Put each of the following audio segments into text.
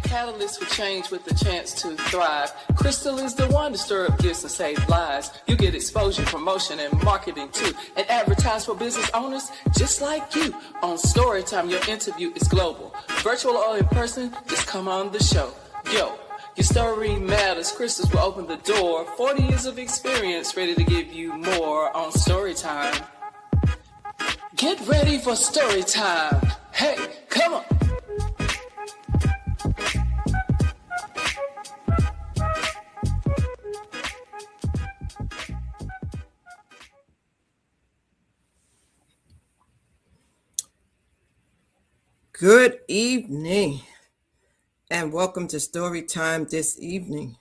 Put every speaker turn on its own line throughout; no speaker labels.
catalyst for change with the chance to thrive. Crystal is the one to stir up gifts and save lives. You get exposure, promotion, and marketing too. And advertise for business owners just like you. On Storytime, your interview is global. Virtual or in person, just come on the show. Yo, your story matters. Crystals will open the door. 40 years of experience, ready to give you more on Storytime. Get ready for Storytime. Hey, come on.
Good evening, and welcome to Story Time this evening.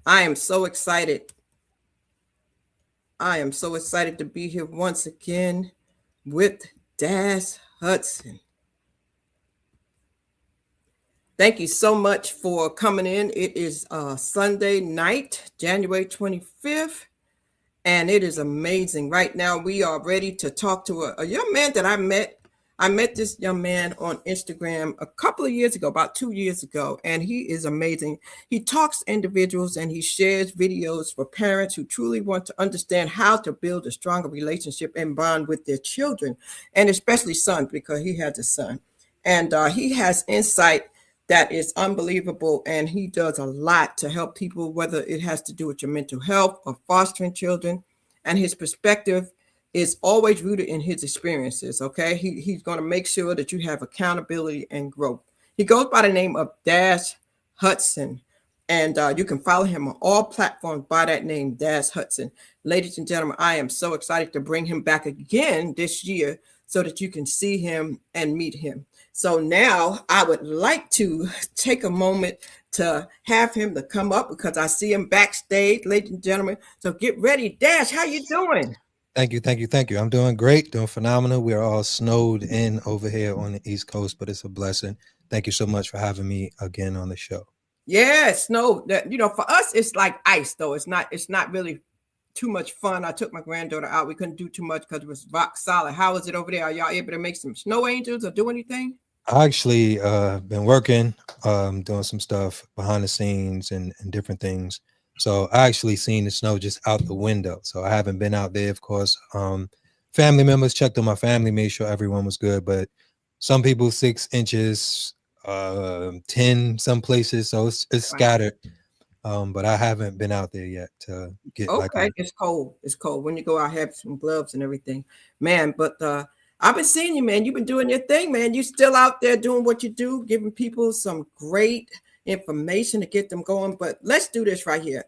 I am so excited. To be here once again with Dash Hudson. Thank you so much for coming in. It is Sunday night, January 25th, and it is amazing. Right now, we are ready to talk to a young man that I met. I met this young man on Instagram a couple of years ago, about 2 years ago, and he is amazing. He talks to individuals and he shares videos for parents who truly want to understand how to build a stronger relationship and bond with their children, and especially sons, because he has a son. And he has insight that is unbelievable, and he does a lot to help people, whether it has to do with your mental health or fostering children. And his perspective is always rooted in his experiences, okay? He's going to make sure that you have accountability and growth. He goes by the name of Dash Hudson, and you can follow him on all platforms by that name, Dash Hudson. Ladies and gentlemen, I am so excited to bring him back again this year so that you can see him and meet him. So now I would like to take a moment to have him to come up because I see him backstage, ladies and gentlemen. So get ready. Dash, how you doing?
Thank you. I'm doing great, doing phenomenal. We are all snowed in over here on the East Coast, but it's a blessing. Thank you so much for having me again on the show.
Yeah, snow. That for us, it's like ice, though. It's not really too much fun. I took my granddaughter out. We couldn't do too much because it was rock solid. How is it over there? Are y'all able to make some snow angels or do anything?
I actually been working, doing some stuff behind the scenes and different things. So I actually seen the snow just out the window. So I haven't been out there, of course. Family members checked on my family, made sure everyone was good. But some people 6 inches, 10 some places. So it's scattered. But I haven't been out there yet to get
It's cold. It's cold. When you go out, have some gloves and everything. Man, but I've been seeing you, man. You've been doing your thing, man. You still out there doing what you do, giving people some great information to get them going. But let's do this right here.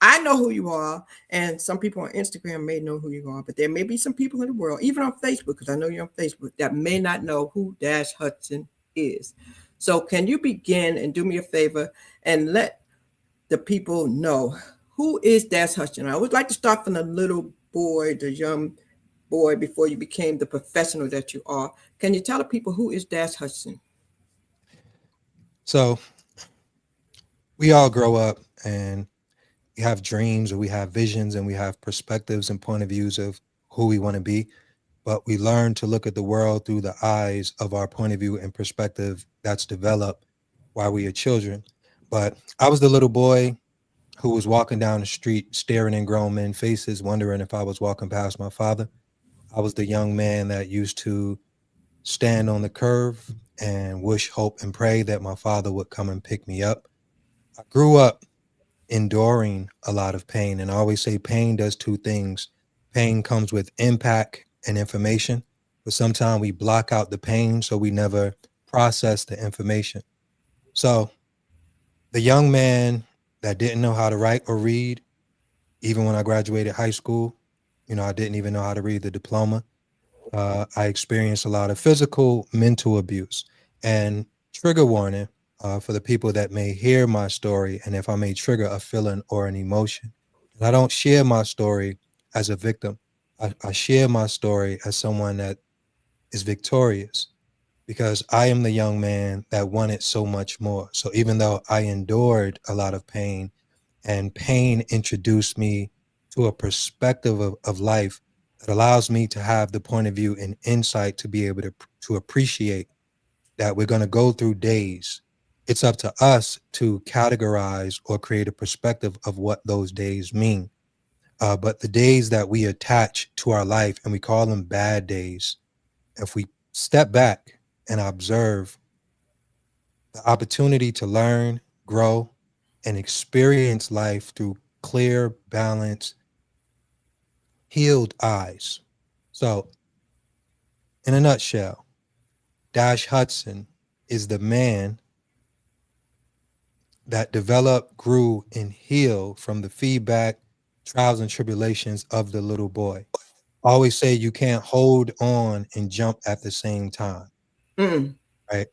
I know who you are, and some people on Instagram may know who you are, but there may be some people in the world, even on Facebook, because I know you're on Facebook, that may not know who Dash Hudson is. So can you begin and do me a favor and let the people know who is Dash Hudson? I would like to start from the little boy, the young boy, before you became the professional that you are. Can you tell the people who is Dash Hudson?
So we all grow up and we have dreams, or we have visions, and we have perspectives and point of views of who we want to be. But we learn to look at the world through the eyes of our point of view and perspective that's developed while we are children. But I was the little boy who was walking down the street, staring in grown men's faces, wondering if I was walking past my father. I was the young man that used to stand on the curve and wish, hope, and pray that my father would come and pick me up. I grew up enduring a lot of pain, and I always say pain does two things. Pain comes with impact and information, but sometimes we block out the pain, so we never process the information. So the young man that didn't know how to write or read, even when I graduated high school, I didn't even know how to read the diploma. I experienced a lot of physical, mental abuse. And trigger warning for the people that may hear my story, and if I may trigger a feeling or an emotion. And I don't share my story as a victim. I share my story as someone that is victorious, because I am the young man that wanted so much more. So even though I endured a lot of pain, and pain introduced me to a perspective of life that allows me to have the point of view and insight to be able to appreciate that we're going to go through days. It's up to us to categorize or create a perspective of what those days mean. But the days that we attach to our life and we call them bad days, if we step back and observe the opportunity to learn, grow, and experience life through clear, balanced, healed eyes. So, in a nutshell, Dash Hudson is the man that developed, grew, and healed from the feedback, trials, and tribulations of the little boy. I always say you can't hold on and jump at the same time,
Mm.
right?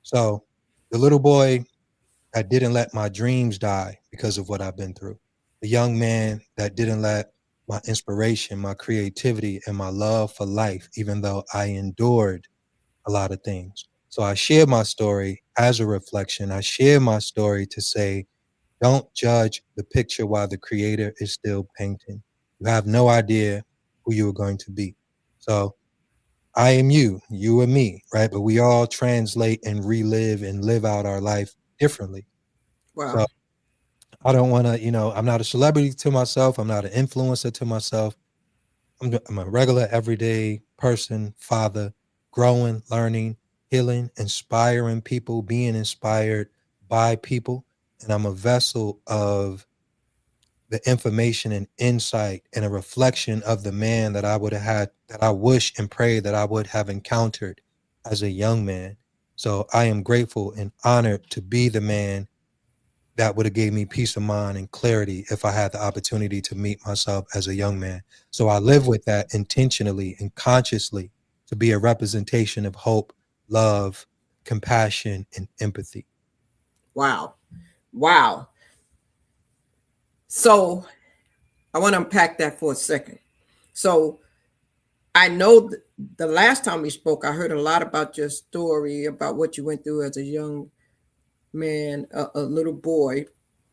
So, the little boy that didn't let my dreams die because of what I've been through, the young man that didn't let my inspiration, my creativity, and my love for life, even though I endured a lot of things. So I share my story as a reflection. I share my story to say, don't judge the picture while the creator is still painting. You have no idea who you are going to be. So I am you, you are me, right? But we all translate and relive and live out our life differently. So
Wow.
I don't want to, I'm not a celebrity to myself. I'm not an influencer to myself. I'm a regular, everyday person, father, growing, learning, healing, inspiring people, being inspired by people. And I'm a vessel of the information and insight and a reflection of the man that I would have had, that I wish and pray that I would have encountered as a young man. So I am grateful and honored to be the man that would have gave me peace of mind and clarity if I had the opportunity to meet myself as a young man. So I live with that intentionally and consciously to be a representation of hope, love, compassion, and empathy.
Wow. Wow. So I want to unpack that for a second. So I know the last time we spoke, I heard a lot about your story, about what you went through as a young man, a little boy,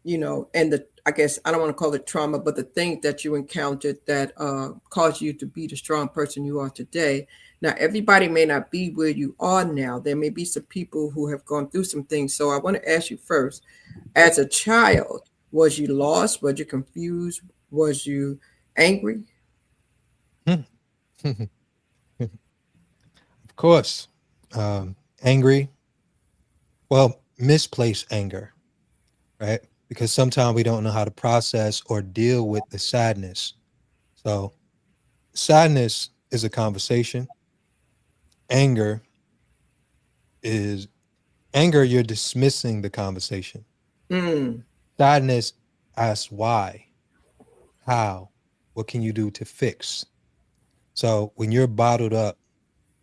and I guess I don't want to call it trauma, but the things that you encountered that caused you to be the strong person you are today. Now, everybody may not be where you are now. There may be some people who have gone through some things. So I want to ask you first, as a child, was you lost? Was you confused? Was you angry?
Of course, angry, well, misplaced anger, right? Because sometimes we don't know how to process or deal with the sadness. So, sadness is a conversation. Anger is anger, you're dismissing the conversation.
Mm,
Sadness asks why, how, what can you do to fix? So when you're bottled up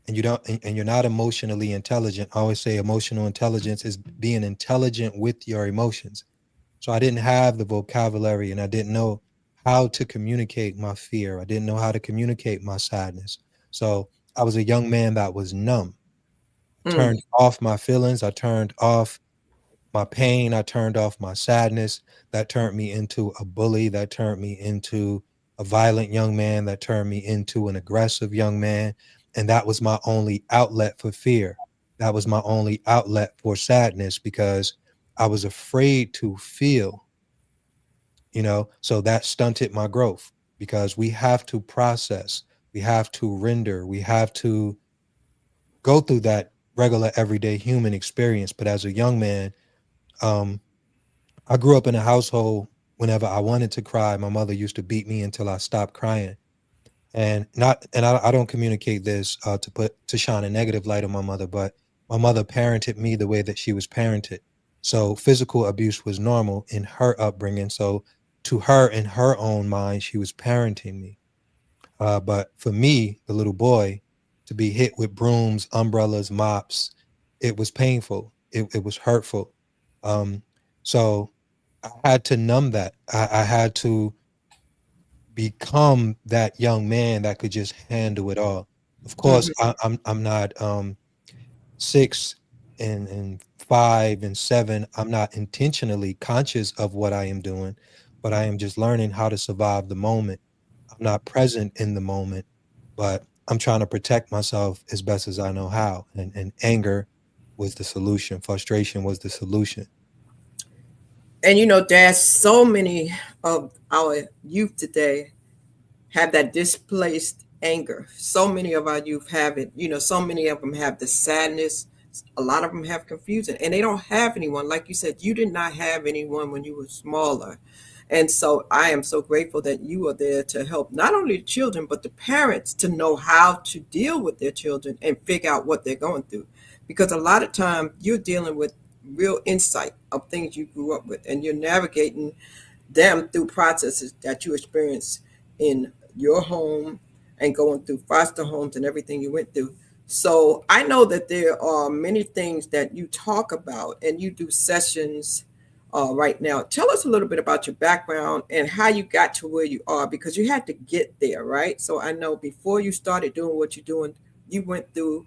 and you don't and you're not emotionally intelligent, I always say emotional intelligence is being intelligent with your emotions. So I didn't have the vocabulary and I didn't know how to communicate my fear. I didn't know how to communicate my sadness. So I was a young man that was numb. I
mm,
turned off my feelings. I turned off my pain. I turned off my sadness. That turned me into a bully. That turned me into a violent young man. That turned me into an aggressive young man. And that was my only outlet for fear. That was my only outlet for sadness because I was afraid to feel, so that stunted my growth because we have to process, we have to render, we have to go through that regular everyday human experience. But as a young man, um, I grew up in a household whenever I wanted to cry, my mother used to beat me until I stopped crying. And not and I don't communicate this to shine a negative light on my mother, but my mother parented me the way that she was parented. So physical abuse was normal in her upbringing. So to her, in her own mind, she was parenting me. But for me, the little boy, to be hit with brooms, umbrellas, mops, it was painful. It was hurtful. Um, so I had to numb that. I had to become that young man that could just handle it all. Of course,
mm-hmm,
I'm not 6 and 5 and 7. I'm not intentionally conscious of what I am doing, but I am just learning how to survive the moment. I'm not present in the moment, but I'm trying to protect myself as best as I know how. And anger was the solution. Frustration was the solution.
And you know, Dad, so many of our youth today have that displaced anger. So many of our youth have it. You know, so many of them have the sadness. A lot of them have confusion, and they don't have anyone. Like you said, you did not have anyone when you were smaller. And so I am so grateful that you are there to help not only the children, but the parents to know how to deal with their children and figure out what they're going through. Because a lot of time you're dealing with real insight of things you grew up with, and you're navigating them through processes that you experienced in your home and going through foster homes and everything you went through. So I know that there are many things that you talk about and you do sessions right now. Tell us a little bit about your background and how you got to where you are because you had to get there, right? So I know before you started doing what you're doing, you went through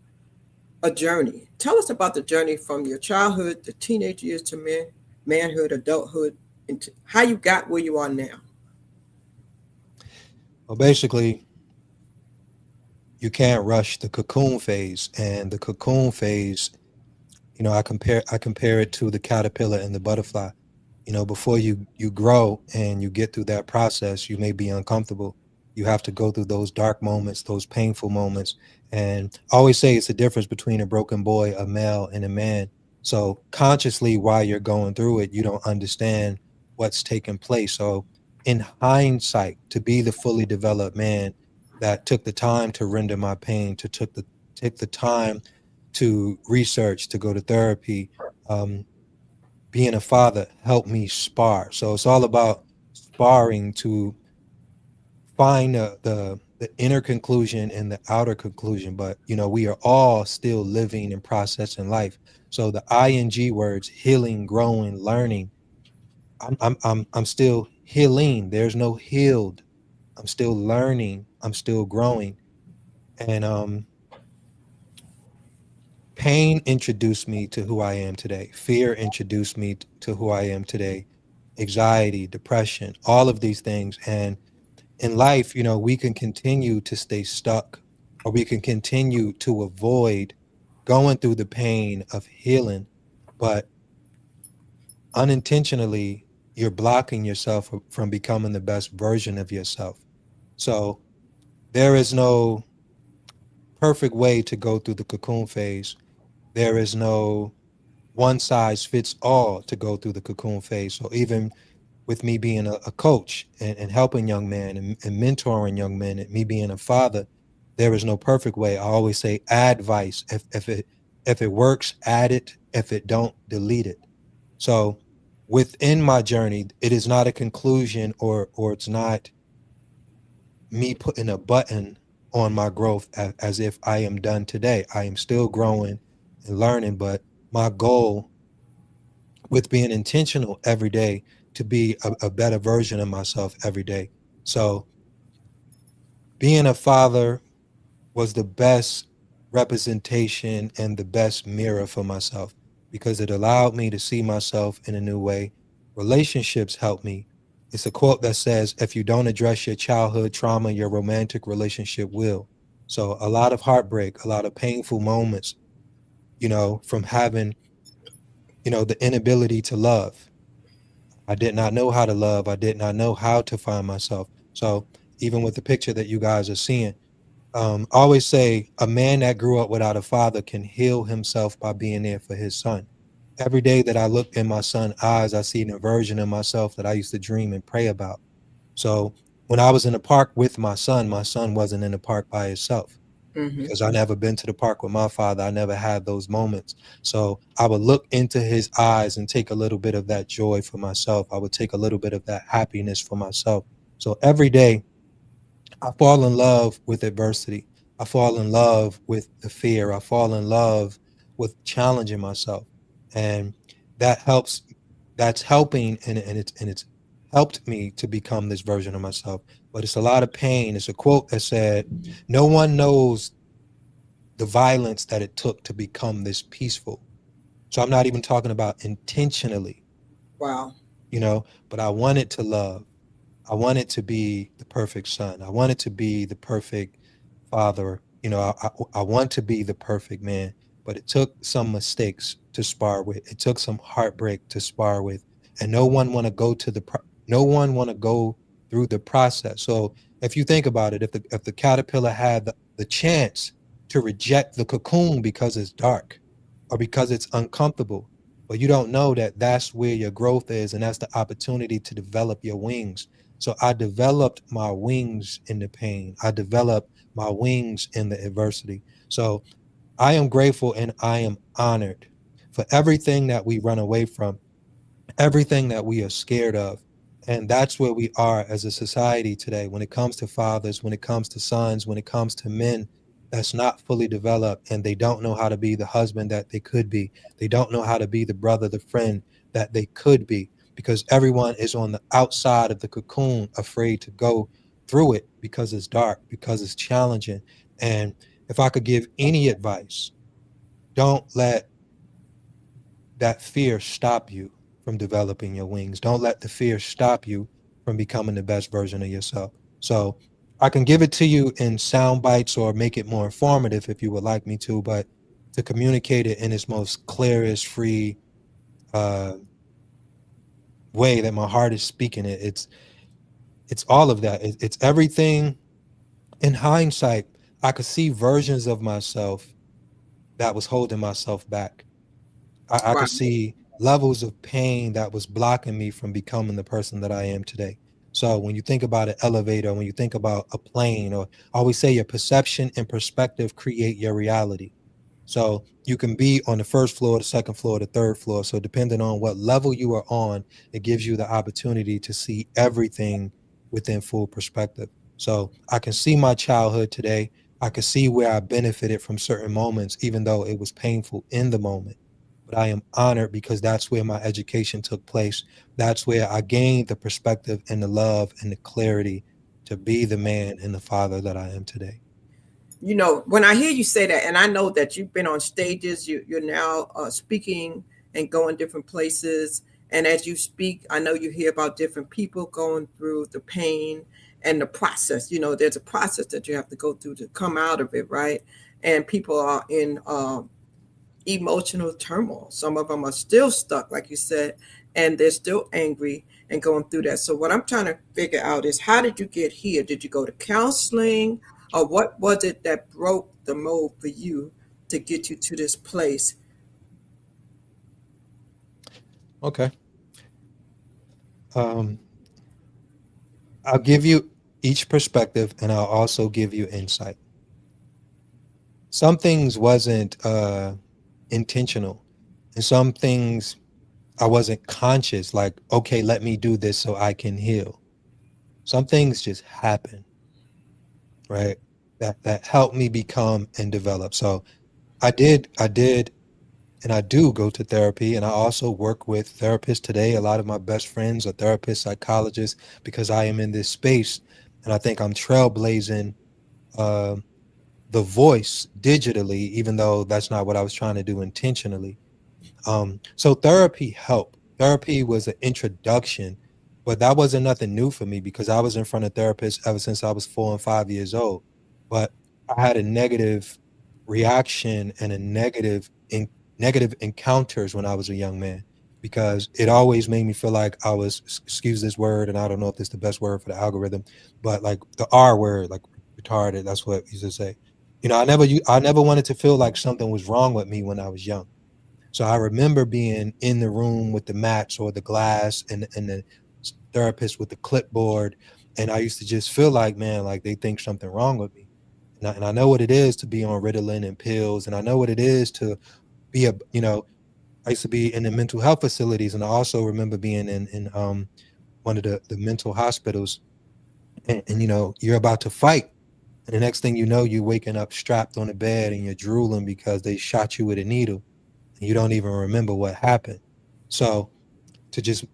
a journey. Tell us about the journey from your childhood, the teenage years to manhood, adulthood, and how you got where you are now.
Well, basically, you can't rush the cocoon phase, and the cocoon phase, I compare it to the caterpillar and the butterfly. Before you grow and you get through that process, you may be uncomfortable. You have to go through those dark moments, those painful moments. And I always say it's the difference between a broken boy, a male, and a man. So consciously, while you're going through it, you don't understand what's taking place. So in hindsight, to be the fully developed man that took the time to render my pain, to take the time to research, to go to therapy, um, being a father helped me spar. So it's all about sparring to find the inner conclusion and the outer conclusion. But we are all still living and processing life. So the ing words, healing, growing, learning. I'm still healing. There's no healed. I'm still learning. I'm still growing. And pain introduced me to who I am today. Fear introduced me to who I am today. Anxiety, depression, all of these things. And in life, we can continue to stay stuck or we can continue to avoid going through the pain of healing, but unintentionally, you're blocking yourself from becoming the best version of yourself. So there is no perfect way to go through the cocoon phase. There is no one size fits all to go through the cocoon phase. So even with me being a coach and helping young men and mentoring young men and me being a father, there is no perfect way. I always say advice. If it works, add it. If it don't, delete it. So within my journey, it is not a conclusion or it's not me putting a button on my growth as if I am done today. I am still growing and learning, but my goal with being intentional every day to be a better version of myself every day. So being a father was the best representation and the best mirror for myself because it allowed me to see myself in a new way. Relationships help me. It's a quote that says, if you don't address your childhood trauma, your romantic relationship will. So a lot of heartbreak, a lot of painful moments, from having, the inability to love. I did not know how to love. I did not know how to find myself. So even with the picture that you guys are seeing, I always say a man that grew up without a father can heal himself by being there for his son. Every day that I look in my son's eyes, I see a version of myself that I used to dream and pray about. So when I was in the park with my son wasn't in the park by himself
Mm-hmm.
because I never been to the park with my father. I never had those moments. So I would look into his eyes and take a little bit of that joy for myself. I would take a little bit of that happiness for myself. So every day I fall in love with adversity. I fall in love with the fear. I fall in love with challenging myself. And that helps that's helping and it's helped me to become this version of myself. But it's a lot of pain. It's a quote that said, no one knows the violence that it took to become this peaceful. So I'm not even talking about intentionally,
Wow.
but I wanted to love. I wanted to be the perfect son. I wanted to be the perfect father. I want to be the perfect man. but it took some mistakes to spar with. It took some heartbreak to spar with, and no one want to go to no one want to go through the process. So if you think about it, if the caterpillar had the chance to reject the cocoon because it's dark or because it's uncomfortable, but you don't know that that's where your growth is, and that's the opportunity to develop your wings. So I developed my wings in the pain. I developed my wings in the adversity. So I am grateful and I am honored for everything that we run away from, everything that we are scared of. And that's where we are as a society today when it comes to fathers, when it comes to sons, when it comes to men that's not fully developed, and they don't know how to be the husband that they could be. They don't know how to be the brother, the friend that they could be, because everyone is on the outside of the cocoon, afraid to go through it because it's dark, because it's challenging. And if I could give any advice, don't let that fear stop you from developing your wings. Don't let the fear stop you from becoming the best version of yourself. So I can give it to you in sound bites or make it more informative if you would like me to, but to communicate it in its most clearest, free uh, way that my heart is speaking it, it's all of that. It's everything. In hindsight, I could see versions of myself that was holding myself back. I
Right.
could see levels of pain that was blocking me from becoming the person that I am today. So when you think about an elevator, when you think about a plane, or I always say your perception and perspective create your reality. So you can be on the first floor, the second floor, the third floor. So depending on what level you are on, it gives you the opportunity to see everything within full perspective. So I can see my childhood today. I can see where I benefited from certain moments, even though it was painful in the moment. But I am honored because that's where my education took place. That's where I gained the perspective and the love and the clarity to be the man and the father that I am today.
You know, when I hear you say that, and I know that you've been on stages, you're now speaking and going different places. And as you speak, I know you hear about different people going through the pain and the process. You know, there's a process that you have to go through to come out of it, right? And people are in emotional turmoil. Some of them are still stuck, like you said, and they're still angry and going through that. So, what I'm trying to figure out is, how did you get here? Did you go to counseling, or what was it that broke the mold for you to get you to this place?
Okay. Um, I'll give you each perspective and I'll also give you insight. Some things wasn't intentional, and some things I wasn't conscious, like, okay, let me do this so I can heal. Some things just happen, right? That helped me become and develop. So I did and I do go to therapy, and I also work with therapists today. A lot of my best friends are therapists, psychologists, because I am in this space, and I think I'm trailblazing uh, the voice digitally, even though that's not what I was trying to do intentionally. So therapy helped. Therapy was an introduction, but that wasn't nothing new for me because I was in front of therapists ever since I was 4 and 5 years old. But I had a negative reaction and negative encounters when I was a young man, because it always made me feel like I was, excuse this word, and I don't know if this is the best word for the algorithm, but like the R word, like retarded. That's what he used to say. I never wanted to feel like something was wrong with me when I was young. So I remember being in the room with the mats or the glass, and the therapist with the clipboard. And I used to just feel like, man, like they think something wrong with me. And I know what it is to be on Ritalin and pills. And I know what it is to be I used to be in the mental health facilities. And I also remember being in one of the mental hospitals. And you're about to fight. And the next thing you know, you're waking up strapped on the bed and you're drooling because they shot you with a needle and you don't even remember what happened. So to just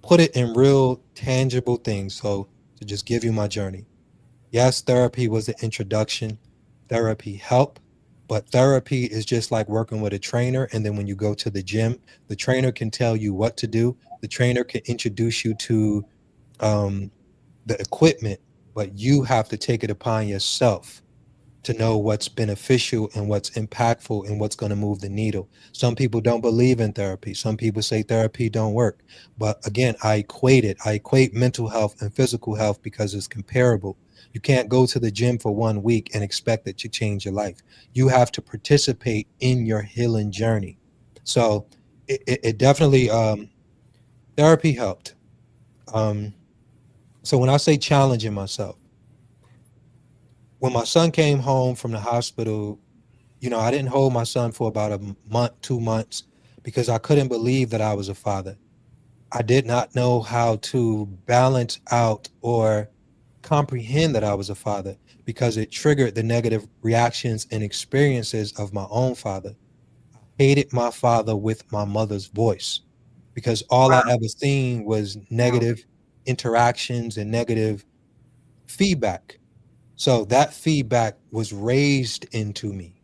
put it in real tangible things, so to just give you my journey. Yes, therapy was the introduction. Therapy helped, but therapy is just like working with a trainer. And then when you go to the gym, the trainer can tell you what to do. The trainer can introduce you to um, the equipment, but you have to take it upon yourself to know what's beneficial and what's impactful and what's going to move the needle. Some people don't believe in therapy. Some people say therapy don't work. But again, I equate it. I equate mental health and physical health because it's comparable. You can't go to the gym for 1 week and expect it to change your life. You have to participate in your healing journey. So it definitely, therapy helped. Um, so when I say challenging myself, when my son came home from the hospital, I didn't hold my son for about a month, 2 months, because I couldn't believe that I was a father. I did not know how to balance out or comprehend that I was a father because it triggered the negative reactions and experiences of my own father. I hated my father with my mother's voice because all I
Wow.
ever seen was
Wow.
negative interactions and negative feedback. So that feedback was raised into me.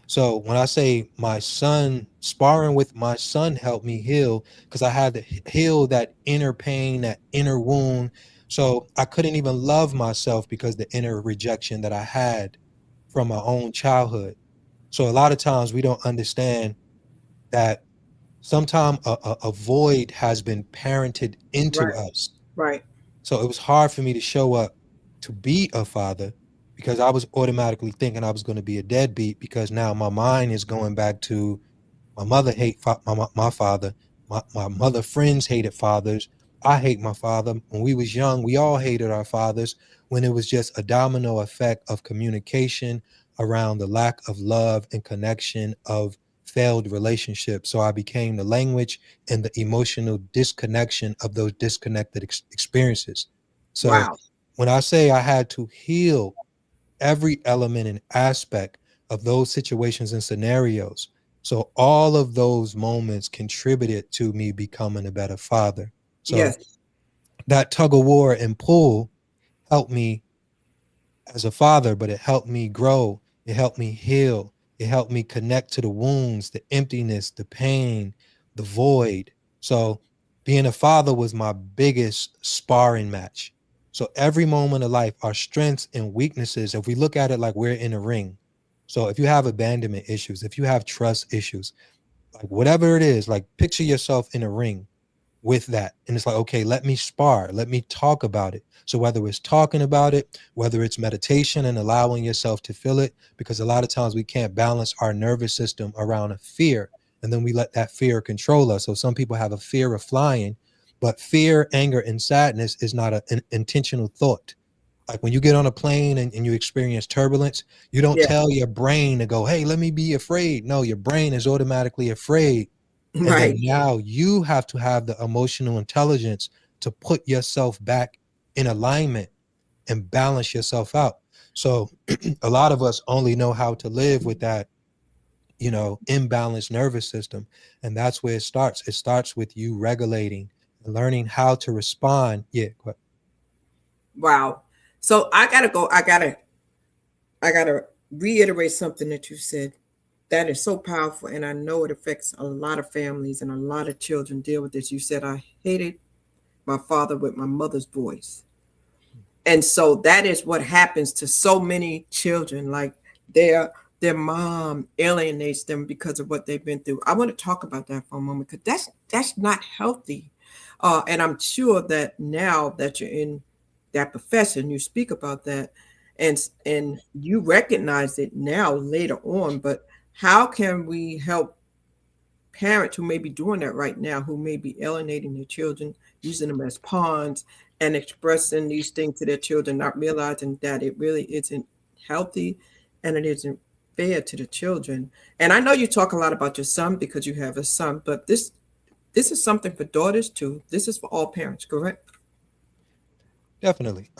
So when I say my son, sparring with my son helped me heal because I had to heal that inner pain, that inner wound. So I couldn't even love myself because the inner rejection that I had from my own childhood. So a lot of times we don't understand that sometimes a void has been parented into
Right.
us.
Right.
So it was hard for me to show up to be a father because I was automatically thinking I was going to be a deadbeat because now my mind is going back to my mother hate my father. My mother friends hated fathers. I hate my father. When we was young, we all hated our fathers when it was just a domino effect of communication around the lack of love and connection of failed relationships. So I became the language and the emotional disconnection of those disconnected experiences. So
Wow.
when I say I had to heal every element and aspect of those situations and scenarios. So all of those moments contributed to me becoming a better father. So
Yes.
that tug of war and pull helped me as a father, but it helped me grow. It helped me heal. It helped me connect to the wounds, the emptiness, the pain, the void. So being a father was my biggest sparring match. So every moment of life, our strengths and weaknesses, if we look at it like we're in a ring. So if you have abandonment issues, if you have trust issues, like whatever it is, like picture yourself in a ring with that. And it's like, okay, let me spar, let me talk about it. So whether it's talking about it, whether it's meditation and allowing yourself to feel it, because a lot of times we can't balance our nervous system around a fear. And then we let that fear control us. So some people have a fear of flying, but fear, anger, and sadness is not an intentional thought. Like when you get on a plane and you experience turbulence, you don't
Yes.
tell your brain to go, hey, let me be afraid. No, your brain is automatically afraid. And then
Right.
now you have to have the emotional intelligence to put yourself back in alignment and balance yourself out. So a lot of us only know how to live with that, imbalanced nervous system. And that's where it starts. It starts with you regulating and learning how to respond. Yeah.
Wow. So I gotta go. I gotta reiterate something that you said. That is so powerful, and I know it affects a lot of families and a lot of children deal with this. You said I hated my father with my mother's voice. And so that is what happens to so many children. Like their mom alienates them because of what they've been through. I want to talk about that for a moment because that's not healthy. And I'm sure that now that you're in that profession, you speak about that, and you recognize it now later on. But how can we help parents who may be doing that right now, who may be alienating their children, using them as pawns, and expressing these things to their children, not realizing that it really isn't healthy and it isn't fair to the children. And I know you talk a lot about your son because you have a son, but this is something for daughters too. This is for all parents, correct?
Definitely.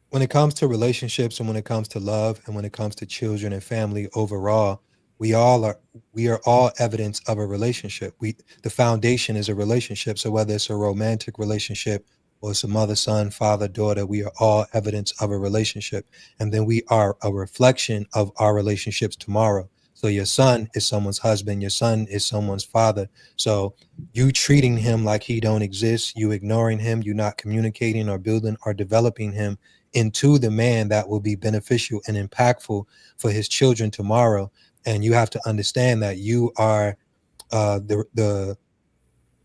When it comes to relationships and when it comes to love and when it comes to children and family overall, we all are we are all evidence of a relationship. The foundation is a relationship. So whether it's a romantic relationship or it's a mother, son, father, daughter, we are all evidence of a relationship. And then we are a reflection of our relationships tomorrow. So your son is someone's husband, your son is someone's father. So you treating him like he don't exist, you ignoring him, you not communicating or building or developing him into the man that will be beneficial and impactful for his children tomorrow. And you have to understand that you are the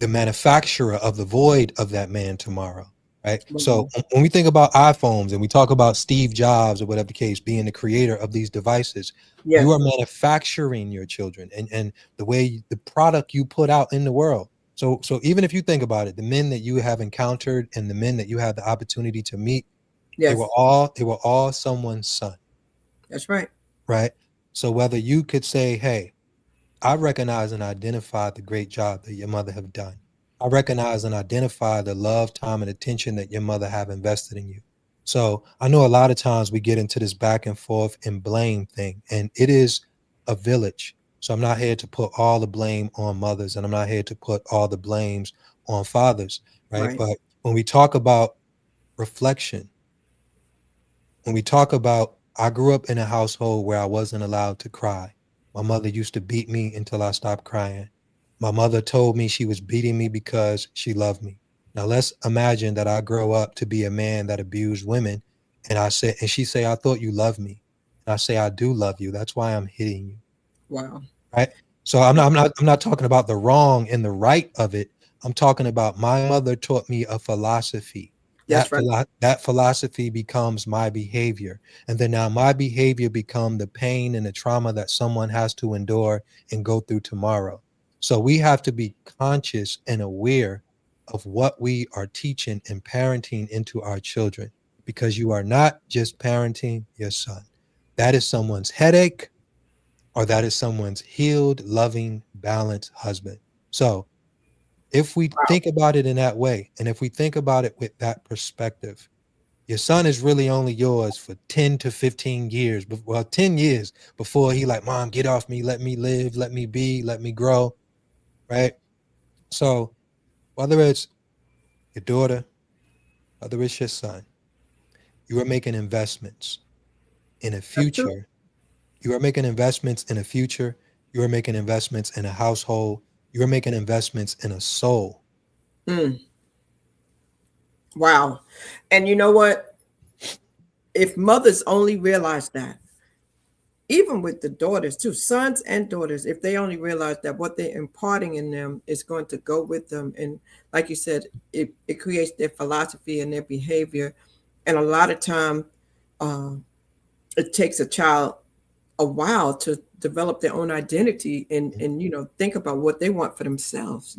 manufacturer of the void of that man tomorrow, right? So
Wow.
when we think about iPhones and we talk about Steve Jobs or whatever the case, being the creator of these devices, you are
Yes.
manufacturing your children and the way the product you put out in the world. So even if you think about it, the men that you have encountered and the men that you have the opportunity to meet,
Yes.
they were all someone's son,
That's right.
right? So whether you could say, hey, I recognize and identify the great job that your mother have done. I recognize and identify the love, time, and attention that your mother have invested in you. So I know a lot of times we get into this back and forth and blame thing, and it is a village. So I'm not here to put all the blame on mothers, and I'm not here to put all the blames on fathers, right?
Right.
But when we talk about reflection, when we talk about, I grew up in a household where I wasn't allowed to cry. My mother used to beat me until I stopped crying. My mother told me she was beating me because she loved me. Now let's imagine that I grow up to be a man that abused women, and she say, I thought you loved me. And I say, I do love you. That's why I'm hitting you.
Wow.
Right. So I'm not talking about the wrong and the right of it. I'm talking about my mother taught me a philosophy.
That's right.
That philosophy becomes my behavior. And then now my behavior become the pain and the trauma that someone has to endure and go through tomorrow. So we have to be conscious and aware of what we are teaching and parenting into our children, because you are not just parenting your son. That is someone's headache, or that is someone's healed, loving, balanced husband. So if we
Wow.
think about it in that way, and if we think about it with that perspective, your son is really only yours for 10 to 15 years, well, 10 years before he like, mom, get off me, let me live, let me be, let me grow, right? So whether it's your daughter, whether it's your son, you are making investments in a
That's true.
future. You are making investments in a future. You are making investments in a household. You are making investments in a soul.
Mm. Wow. And you know what? If mothers only realize that, even with the daughters too, sons and daughters, if they only realize that what they're imparting in them is going to go with them, and like you said, it creates their philosophy and their behavior. And a lot of time, uh, it takes a child a while to develop their own identity and think about what they want for themselves,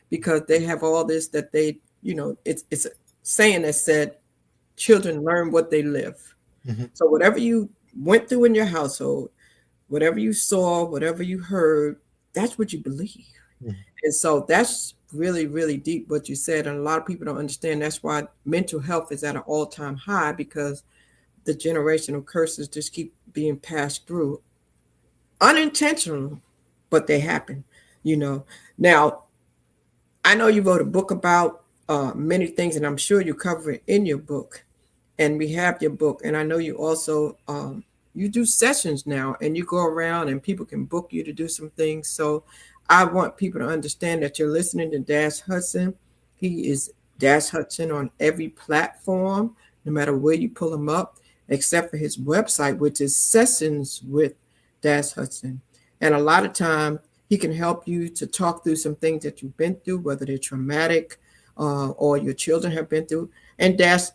because they have all this that they, it's a saying that said children learn what they live.
Mhm,
So whatever you went through in your household, whatever you saw, whatever you heard, that's what you believe.
mhm,
And so that's really, really deep what you said. And a lot of people don't understand. That's why mental health is at an all-time high, because the generational curses just keep being passed through unintentional, but they happen, you know. Now, I know you wrote a book about many things, and I'm sure you cover it in your book. And we have your book, and I know you also you do sessions now, and you go around, and people can book you to do some things. So, I want people to understand that you're listening to Dash Hudson. He is Dash Hudson on every platform, no matter where you pull him up, except for his website, which is Sessions with Dash Hudson. And a lot of time, he can help you to talk through some things that you've been through, whether they're traumatic or your children have been through. And Dash,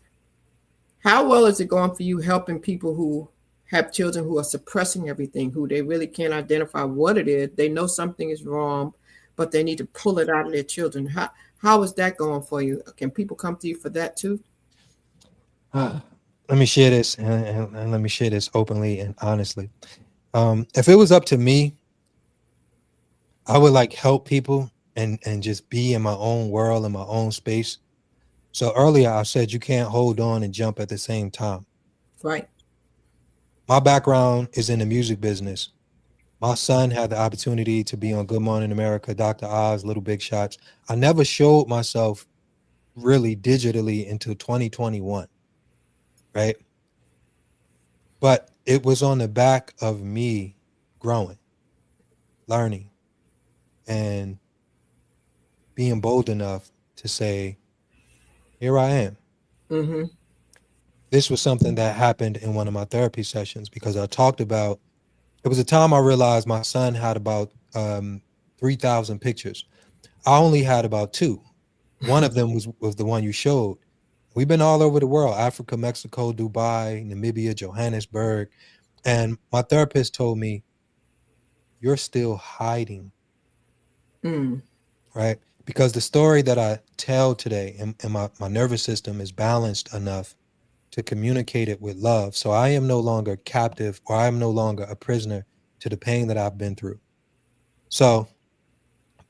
how well is it going for you helping people who have children who are suppressing everything, who they really can't identify what it is? They know something is wrong, but they need to pull it out of their children. How is that going for you? Can people come to you for that too?
let me share this, and let me share this openly and honestly. If it was up to me, I would like help people and just be in my own world, in my own space. So earlier I said you can't hold on and jump at the same time.
Right.
My background is in the music business. My son had the opportunity to be on Good Morning America, Dr. Oz, Little Big Shots. I never showed myself really digitally until 2021, right? But it was on the back of me growing, learning, and being bold enough to say, here I am.
Mm-hmm.
this was something that happened in one of my therapy sessions because I talked about, it was a time I realized my son had about 3,000 pictures. I only had about two. One of them was the one you showed. We've been all over the world: Africa, Mexico, Dubai, Namibia, Johannesburg. And my therapist told me, you're still hiding,
Mm.
right? Because the story that I tell today and my nervous system is balanced enough to communicate it with love. So I am no longer captive, or I am no longer a prisoner to the pain that I've been through. So,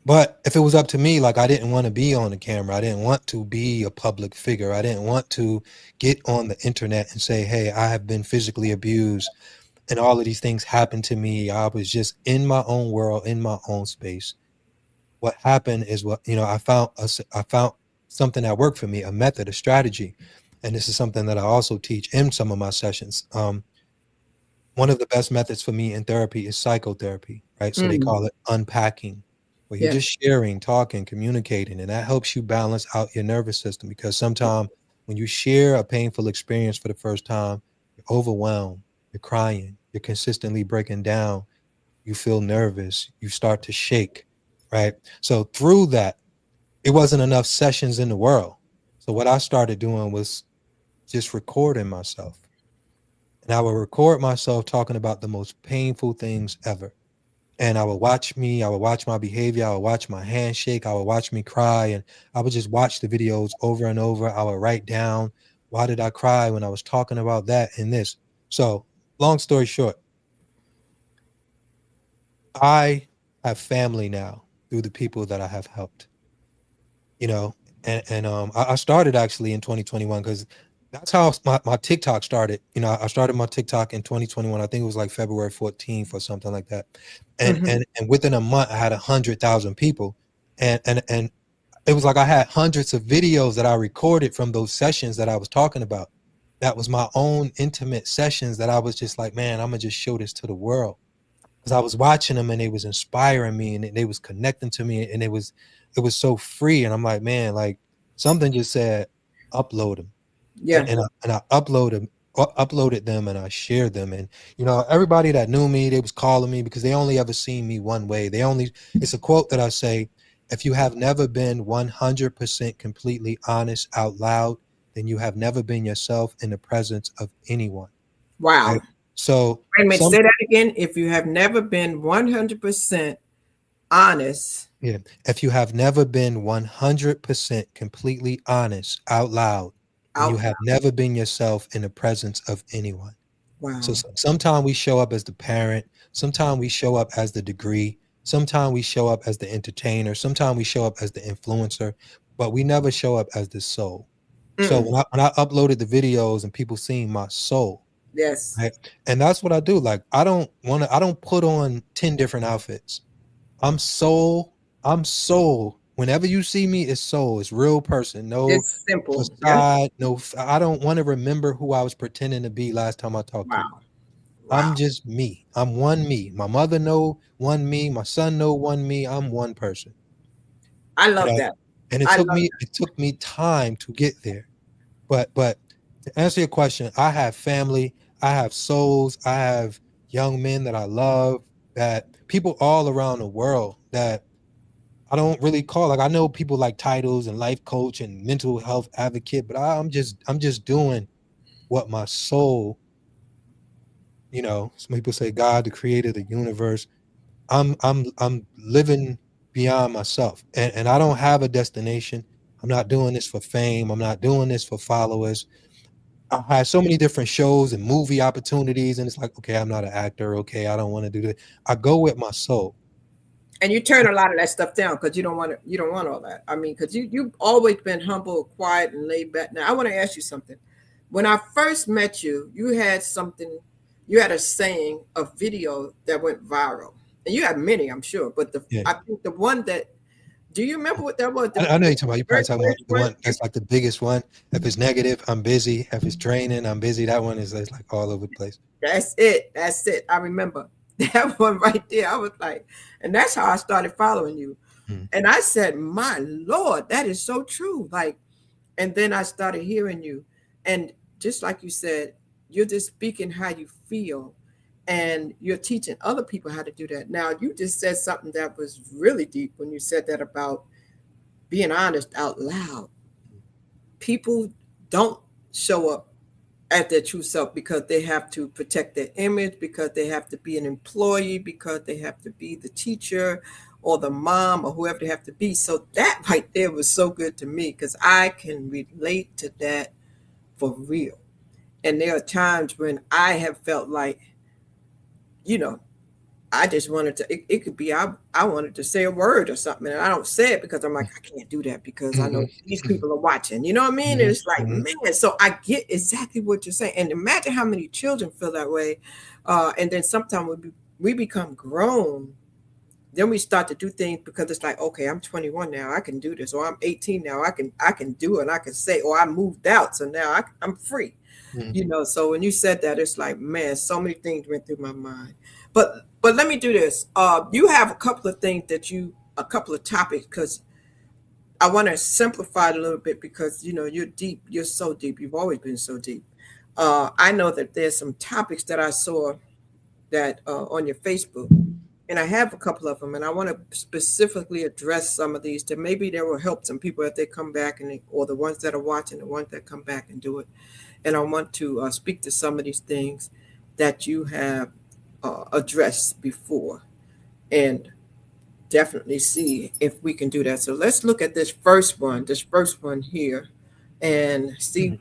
but if it was up to me, like, I didn't want to be on the camera. I didn't want to be a public figure. I didn't want to get on the internet and say, hey, I have been physically abused and all of these things happened to me. I was just in my own world, in my own space. What happened is, what, I found something that worked for me, a method, a strategy. And this is something that I also teach in some of my sessions. One of the best methods for me in therapy is psychotherapy, right? So they
Mm.
call it unpacking, where you're
Yes.
just sharing, talking, communicating, and that helps you balance out your nervous system. Because sometimes when you share a painful experience for the first time, you're overwhelmed, you're crying, you're consistently breaking down, you feel nervous, you start to shake, right? So through that, it wasn't enough sessions in the world. So what I started doing was just recording myself. And I would record myself talking about the most painful things ever. And I would watch my behavior, I would watch my handshake, I would watch me cry, and I would just watch the videos over and over. I would write down, why did I cry when I was talking about that and this? So, long story short, I have family now through the people that I have helped, you know. I started actually in 2021 because that's how my TikTok started. I started my TikTok in 2021. I think it was like February 14th or something like that. And
Hmm.
and within a month I had 100,000 people. And it was like I had hundreds of videos that I recorded from those sessions that I was talking about. That was my own intimate sessions that I was just like, man, I'm gonna just show this to the world, because I was watching them and they was inspiring me and they was connecting to me, and it was so free. And I'm like, man, like, something just said upload them. and
Yeah.
and I, and I uploaded them, and I shared them. And everybody that knew me, they was calling me because they only ever seen me one way. It's a quote that I say: if you have never been 100% completely honest out loud, then you have never been yourself in the presence of anyone,
Wow.
right? So
Wait a minute.
some
Say that again. If you have never been 100% honest
Yeah. If you have never been 100% completely honest out loud, then you
out
have
loud.
never been yourself in the presence of anyone. So,
Wow.
sometimes we show up as the parent, sometimes we show up as the degree, sometimes we show up as the entertainer, sometimes we show up as the influencer, but we never show up as the soul. So
Mm-mm.
when I uploaded the videos and people seeing my soul,
Yes.
right? And that's what I do. Like, I don't put on 10 different outfits. I'm soul. I'm soul. Whenever you see me, it's soul. It's real person. No
It's simple. Yeah.
facade. I don't want to remember who I was pretending to be last time I talked to you.
Wow.
I'm
Wow.
just me. I'm one me. My mother know one me. My son know one me. I'm one person.
I
You
love
know,
that.
and
I love
it took me time to get there. But to answer your question, I have family. I have souls. I have young men that I love. That people all around the world that I don't really call. Like, I know people like titles and life coach and mental health advocate, but I'm just doing what my soul, some people say God, the creator of the universe. I'm living beyond myself. And I don't have a destination. I'm not doing this for fame. I'm not doing this for followers. I had so many different shows and movie opportunities, and it's like, okay, I'm not an actor. Okay, I don't want to do that. I go with my soul.
and you turn a lot of that stuff down because you don't want all that. I mean, because you've always been humble, quiet, and laid back. Now I want to ask you something. When I first met you, you had a saying, a video that went viral. And you have many, I'm sure, but
Yeah.
I think the one that, do you remember what that was?
I know you're talking about. You're
Very
probably talking about
first
the
one?
one that's like the biggest one. If it's negative, I'm busy. If it's draining, I'm busy. That one is like all over the place.
That's it. That's it. I remember that one right there. I was like, and that's how I started following you.
Mm.
And I said, my Lord, that is so true. Like, and then I started hearing you. And just like you said, you're just speaking how you feel, and you're teaching other people how to do that. Now, you just said something that was really deep when you said that about being honest out loud. People don't show up at their true self because they have to protect their image, because they have to be an employee, because they have to be the teacher or the mom or whoever they have to be. So that right there was so good to me because I can relate to that for real. And there are times when I have felt like, you know, I just wanted to, it could be, I wanted to say a word or something. And I don't say it because I'm like, I can't do that because I know these
Mhm.
people are watching. You know what I mean? And
Mhm.
it's like,
Mhm.
man, so I get exactly what you're saying. And imagine how many children feel that way. And then sometimes we become grown. Then we start to do things because it's like, okay, I'm 21 now, I can do this, or I'm 18 now, I can do it, and I can say, or I moved out, so now I'm free.
Mhm.
So when you said that, it's like, man, so many things went through my mind. But let me do this. You have a couple of things a couple of topics, because I want to simplify it a little bit because you're deep. You're so deep. You've always been so deep. I know that there's some topics that I saw that on your Facebook, and I have a couple of them, and I want to specifically address some of these that maybe they will help some people if they come back or the ones that are watching, the ones that come back and do it. And I want to speak to some of these things that you have addressed before, and definitely see if we can do that. So let's look at this first one here, and see,
Mhm.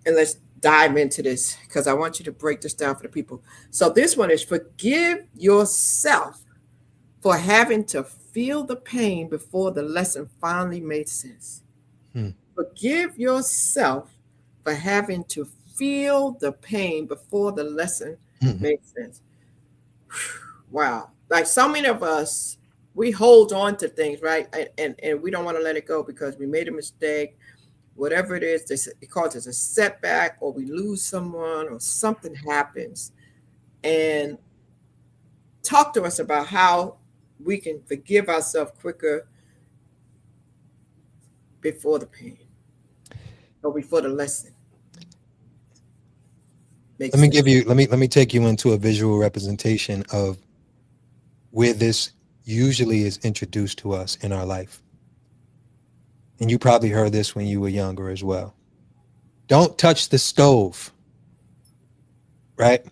and let's dive into this because I want you to break this down for the people. So this one is: forgive yourself for having to feel the pain before the lesson finally made sense.
Mhm.
Forgive yourself for having to feel the pain before the lesson
Mhm.
made sense. Wow. Like so many of us, we hold on to things, right? And we don't want to let it go because we made a mistake, whatever it is, it causes a setback, or we lose someone, or something happens. And talk to us about how we can forgive ourselves quicker before the pain or before the lesson makes
Let me
sense.
give you. Let me take you into a visual representation of where this usually is introduced to us in our life. And you probably heard this when you were younger as well. Don't touch the stove, right?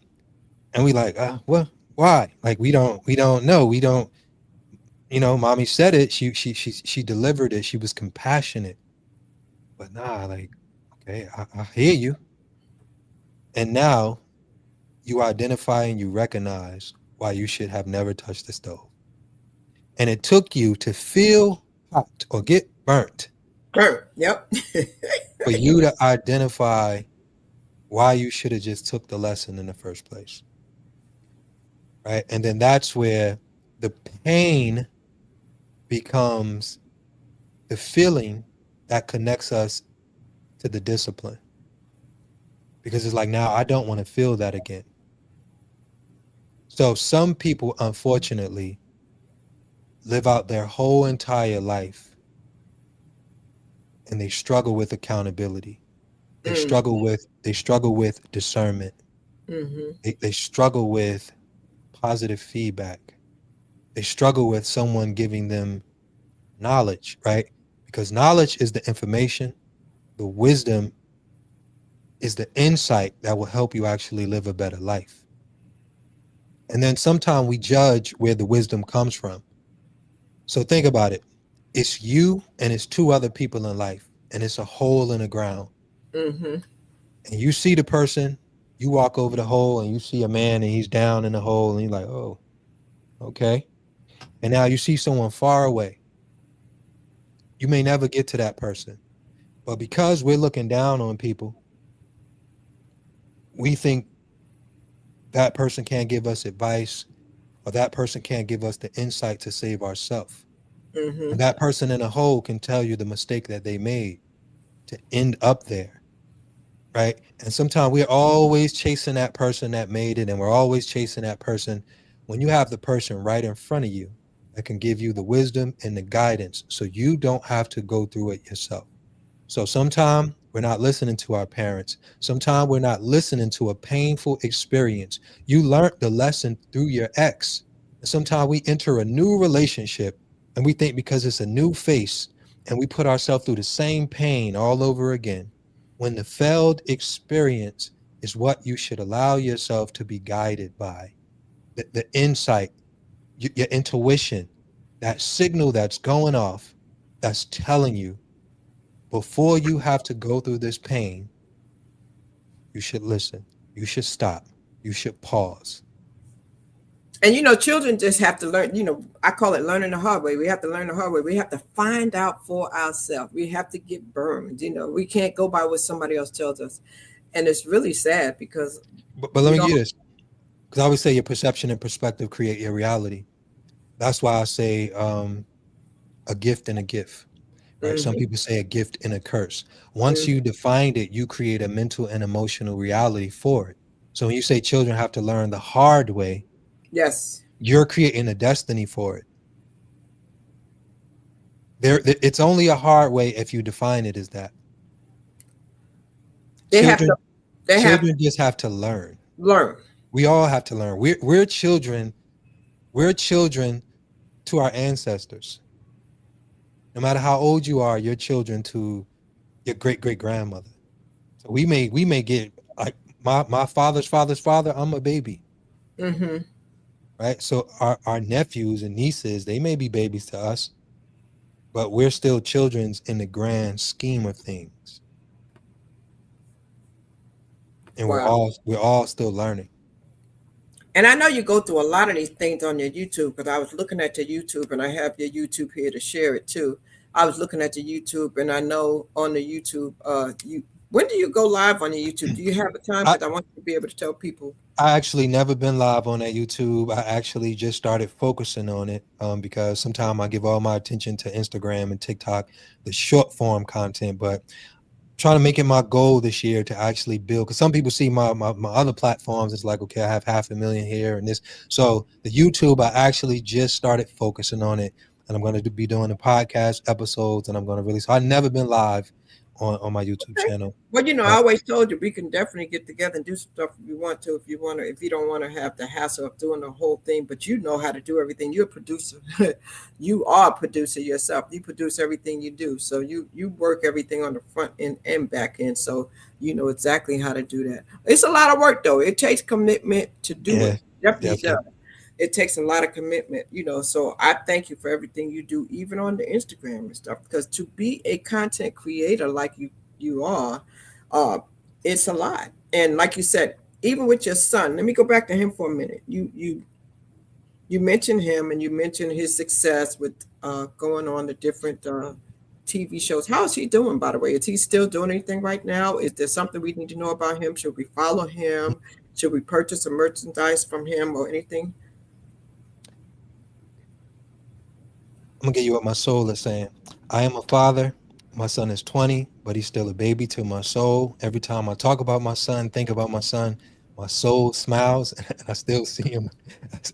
And we like, well, why? Like we don't know. We don't, mommy said it. She delivered it. She was compassionate. But nah, like, okay, I hear you. And now you identify and you recognize why you should have never touched the stove. And it took you to feel hot or get burnt
Yep.
for you to identify why you should have just took the lesson in the first place, right? And then that's where the pain becomes the feeling that connects us to the discipline, because it's like, now I don't want to feel that again. So some people, unfortunately, live out their whole entire life and they struggle with accountability. They
Mm,
struggle with discernment.
mm-hmm,
They struggle with positive feedback. They struggle with someone giving them knowledge, right? Because knowledge is the information, the wisdom is the insight that will help you actually live a better life. And then sometimes we judge where the wisdom comes from. So think about it. It's you and it's two other people in life, and it's a hole in the ground.
mm-hmm,
And you see the person, you walk over the hole and you see a man and he's down in the hole, and you're like, oh, okay. And now you see someone far away. You may never get to that person. But because we're looking down on people, we think that person can't give us advice, or that person can't give us the insight to save ourselves.
mm-hmm,
And that person in a hole can tell you the mistake that they made to end up there, right? And sometimes we're always chasing that person that made it, and we're always chasing that person when you have the person right in front of you that can give you the wisdom and the guidance so you don't have to go through it yourself. So sometimes We're not listening to our parents. Sometimes we're not listening to a painful experience. You learned the lesson through your ex. And sometimes we enter a new relationship and we think because it's a new face and we put ourselves through the same pain all over again. When the failed experience is what you should allow yourself to be guided by. The insight, your intuition, that signal that's going off, that's telling you before you have to go through this pain, you should listen. You should stop. You should pause.
And children just have to learn. I call it learning the hard way. We have to learn the hard way. We have to find out for ourselves. We have to get burned. We can't go by what somebody else tells us. And it's really sad because
But let me get this, because I always say your perception and perspective create your reality. That's why I say a gift and a gift. Right? Some people say a gift and a curse. Once you defined it, you create a mental and emotional reality for it. So when you say children have to learn the hard way,
yes,
you're creating a destiny for it. It's only a hard way if you define it as that.
they have
Children,
to. They have to
children just have to learn.
learn.
We all have to learn. We're children. We're children to our ancestors. No matter how old you are, you're children to your great great grandmother. So we may get like my father's father's father. I'm a baby,
Mm-hmm.
right? So our nephews and nieces, they may be babies to us, but we're still children's in the grand scheme of things, and we're
Wow.
all still learning.
And I know you go through a lot of these things on your YouTube because I was looking at your YouTube and I have your YouTube here to share it too. I was looking at your YouTube and I know on the YouTube, you when do you go live on your YouTube? Do you have a time?
I,
Because I want you to be able to tell people.
I actually never been live on that YouTube. I actually just started focusing on it because sometimes I give all my attention to Instagram and TikTok, the short form content, but trying to make it my goal this year to actually build, because some people see my other platforms, it's like, okay, I have 500,000 here and this. So the YouTube, I actually just started focusing on it, and I'm going to be doing the podcast episodes, and I'm going to really, so I've never been live on my YouTube
Okay.
channel.
Well, I always told you we can definitely get together and do some stuff if you want to. If you don't want to have the hassle of doing the whole thing, but you know how to do everything. You're a producer. You are a producer yourself. You produce everything you do. So you work everything on the front end and back end. So you know exactly how to do that. It's a lot of work though. It takes commitment to do
Yeah,
it. Definitely does.
definitely.
It takes a lot of commitment, so I thank you for everything you do, even on the Instagram and stuff, because to be a content creator like you are, uh, it's a lot. And like you said, even with your son, let me go back to him for a minute. You mentioned him and you mentioned his success with going on the different TV shows. How is he doing, by the way? Is he still doing anything right now? Is there something we need to know about him? Should we follow him? Should we purchase some merchandise from him or anything?
I'm gonna get you what my soul is saying. I am a father. My son is 20, but he's still a baby to my soul. Every time I talk about my son, think about my soul smiles, and I still see him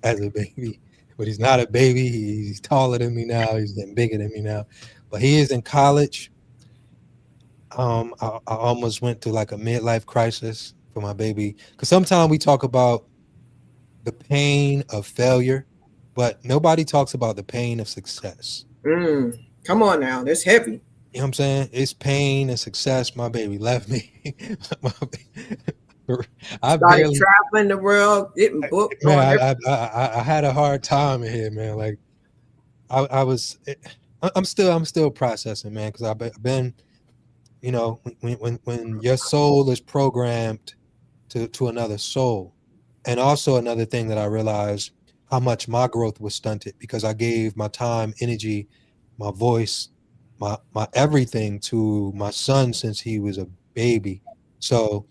as a baby. But he's not a baby. He's taller than me now. He's getting bigger than me now. But he is in college. I almost went through like a midlife crisis for my baby. Because sometimes we talk about the pain of failure, but nobody talks about the pain of success.
Come on now, that's heavy.
You know what I'm saying? It's pain and success. My baby left me. I
Started
barely,
traveling the world, getting booked on
man.
every.
I had a hard time in here, man. Like I was, I'm still processing, man, because I've been, when your soul is programmed to another soul, and also another thing that I realized how much my growth was stunted because I gave my time, energy, my voice, my everything to my son since he was a baby. So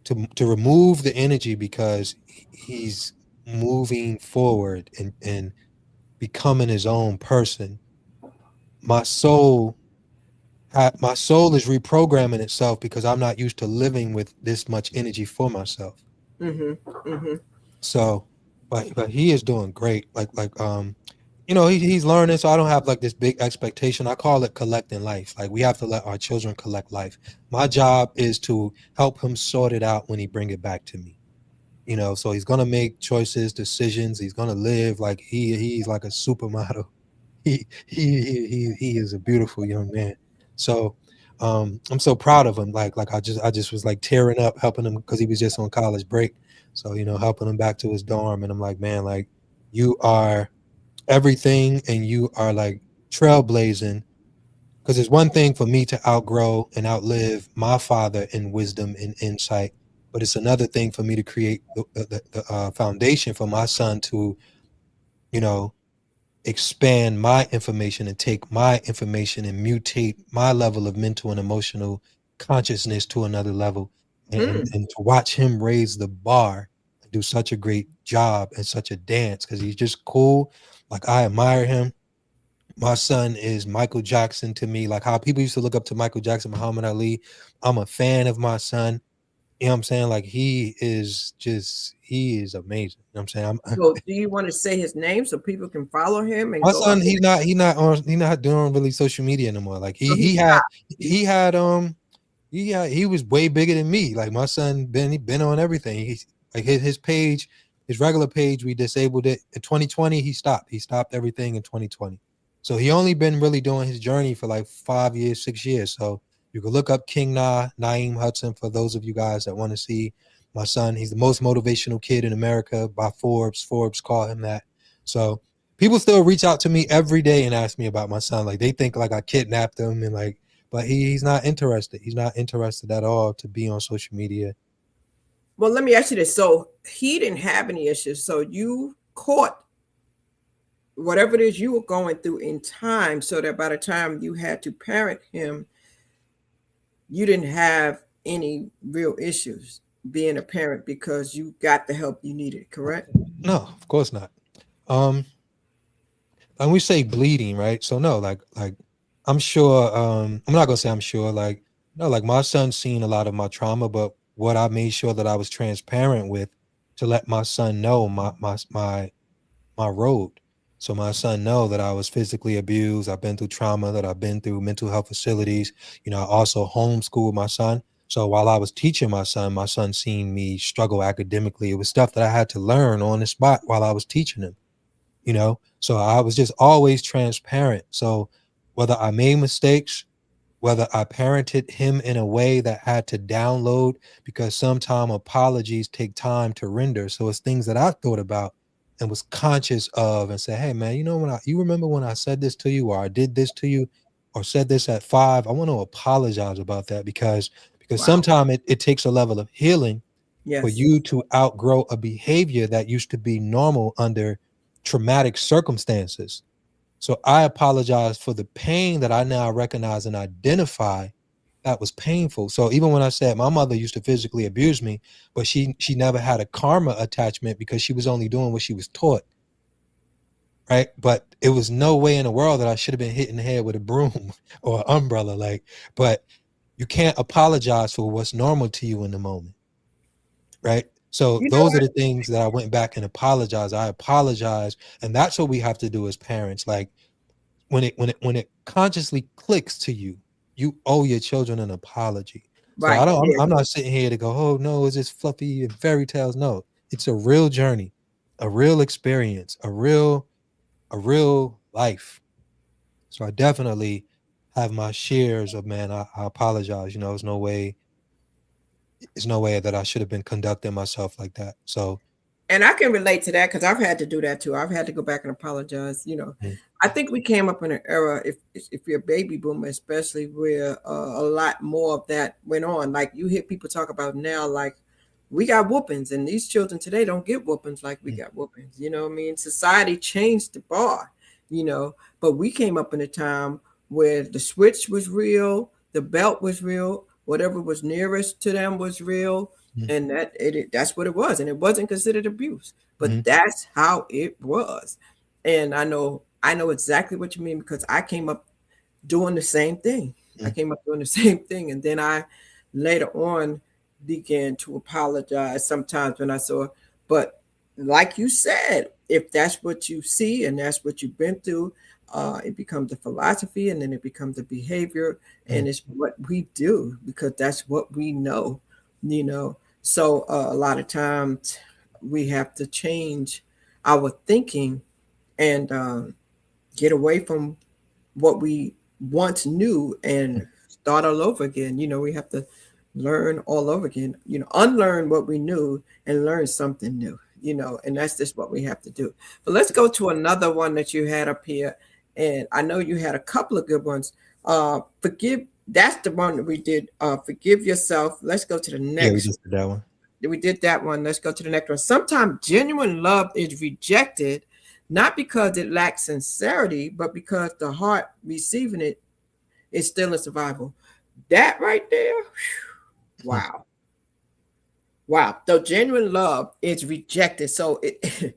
to remove the energy because he's moving forward and becoming his own person, my soul my soul is reprogramming itself because I'm not used to living with this much energy for myself.
Mm-hmm. Mm-hmm.
So, but he is doing great. Like you know, he's learning, so I don't have like this big expectation. I call it collecting life. Like we have to let our children collect life. My job is to help him sort it out when he bring it back to me. You know, so he's gonna make choices, decisions. He's gonna live like he's like a supermodel. He is a beautiful young man. So I'm so proud of him. Like I just was like tearing up helping him because he was just on college break. So you know, helping him back to his dorm, and I'm like, man, like you are everything, and you are like trailblazing. Because it's one thing for me to outgrow and outlive my father in wisdom and insight, but it's another thing for me to create the foundation for my son to, you know, expand my information and take my information and mutate my level of mental and emotional consciousness to another level, and to watch him raise the bar and do such a great job and such a dance because he's just cool. Like I admire him. My son is Michael Jackson to me, like how people used to look up to Michael Jackson, Muhammad Ali. I'm a fan of my son. You know what I'm saying? Like he is amazing. You know what I'm saying?
So do you want to say his name so people can follow him and
My
go up
son, he's not doing really social media anymore. Like
so
he
he
had
stopped?
he had he was way bigger than me. Like my son he been on everything. He's like his page, his regular page, we disabled it. In 2020, he stopped. He stopped everything in 2020. So he only been really doing his journey for like 5 years, 6 years. So you can look up King Naeem Hudson for those of you guys that want to see my son. He's the most motivational kid in America by Forbes. Forbes call him that. So people still reach out to me every day and ask me about my son. Like they think like I kidnapped him and like, but he's not interested. He's not interested at all to be on social media.
Well, let me ask you this. So he didn't have any issues. So you caught whatever it is you were going through in time so that by the time you had to parent him, you didn't have any real issues being a parent because you got the help you needed, correct?
No, of course not. Um, and we say bleeding, right? So no, like I'm sure. I'm not gonna say I'm sure. Like no, like my son's seen a lot of my trauma, but what I made sure that I was transparent with to let my son know my road. So my son know that I was physically abused. I've been through trauma, that I've been through mental health facilities. You know, I also homeschooled my son. So while I was teaching my son seen me struggle academically. It was stuff that I had to learn on the spot while I was teaching him, you know? So I was just always transparent. So whether I made mistakes, whether I parented him in a way that had to download, because sometimes apologies take time to render. So it's things that I thought about and was conscious of and say, hey man, you know, you remember when I said this to you or I did this to you or said this at 5, I want to apologize about that because
Wow.
sometimes it takes a level of healing for
Yes.
you to outgrow a behavior that used to be normal under traumatic circumstances. So I apologize for the pain that I now recognize and identify that was painful. So even when I said my mother used to physically abuse me, but she never had a karma attachment because she was only doing what she was taught, right? But it was no way in the world that I should have been hit in the head with a broom or an umbrella. Like, but you can't apologize for what's normal to you in the moment, right? So
You know
those are
what?
the things that I went back and apologized. I apologize, and that's what we have to do as parents. Like when it consciously clicks to you, you owe your children an apology. So I
Right.
don't.
Yeah.
I'm not sitting here to go, oh no, is this fluffy and fairy tales? No, it's a real journey, a real experience, a real life. So I definitely have my shares of man. I apologize. You know, there's no way that I should have been conducting myself like that. So
And I can relate to that because I've had to do that too. I've had to go back and apologize.
mm,
I think we came up in an era, if you're a baby boomer, especially where a lot more of that went on. Like you hear people talk about now, like we got whoopings, and these children today don't get whoopings like we
mm,
got whoopings. You know what I mean? Society changed the bar, but we came up in a time where the switch was real, the belt was real, whatever was nearest to them was real,
mm,
and that's what it was, and it wasn't considered abuse, but
mm,
that's how it was. And I know exactly what you mean because I came up doing the same thing. I
mm,
came up doing the same thing, and then I later on began to apologize sometimes when I saw. But like you said, if that's what you see and that's what you've been through, it becomes a philosophy, and then it becomes a behavior, and
Mm.
it's what we do because that's what we know, you know. So a lot of times we have to change our thinking and get away from what we once knew and start all over again. You know, we have to learn all over again, you know, unlearn what we knew and learn something new, you know, and that's just what we have to do. But let's go to another one that you had up here. And I know you had a couple of good ones. Forgive, that's the one that we did. Forgive yourself. Let's go to the
Yeah, we
next.
just did that one.
We did that one. Let's go to the next one. Sometimes genuine love is rejected, not because it lacks sincerity, but because the heart receiving it is still in survival. That right there,
Hmm.
wow. Wow. So genuine love is rejected. So it,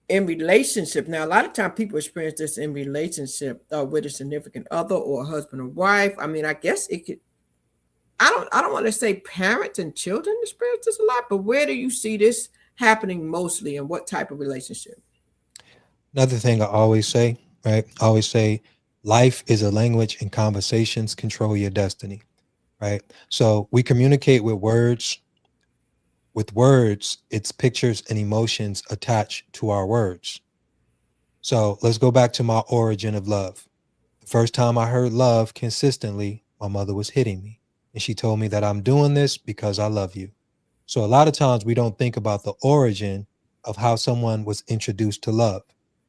in relationship, now a lot of time people experience this in relationship with a significant other or a husband or wife. I mean, I guess it could. I don't want to say parents and children experience this a lot, but where do you see this happening mostly, and what type of relationship?
Another thing I always say, right? I always say, life is a language and conversations control your destiny, right? So we communicate with words. With words, it's pictures and emotions attached to our words. So let's go back to my origin of love. The first time I heard love consistently, my mother was hitting me. And she told me that I'm doing this because I love you. So a lot of times we don't think about the origin of how someone was introduced to love.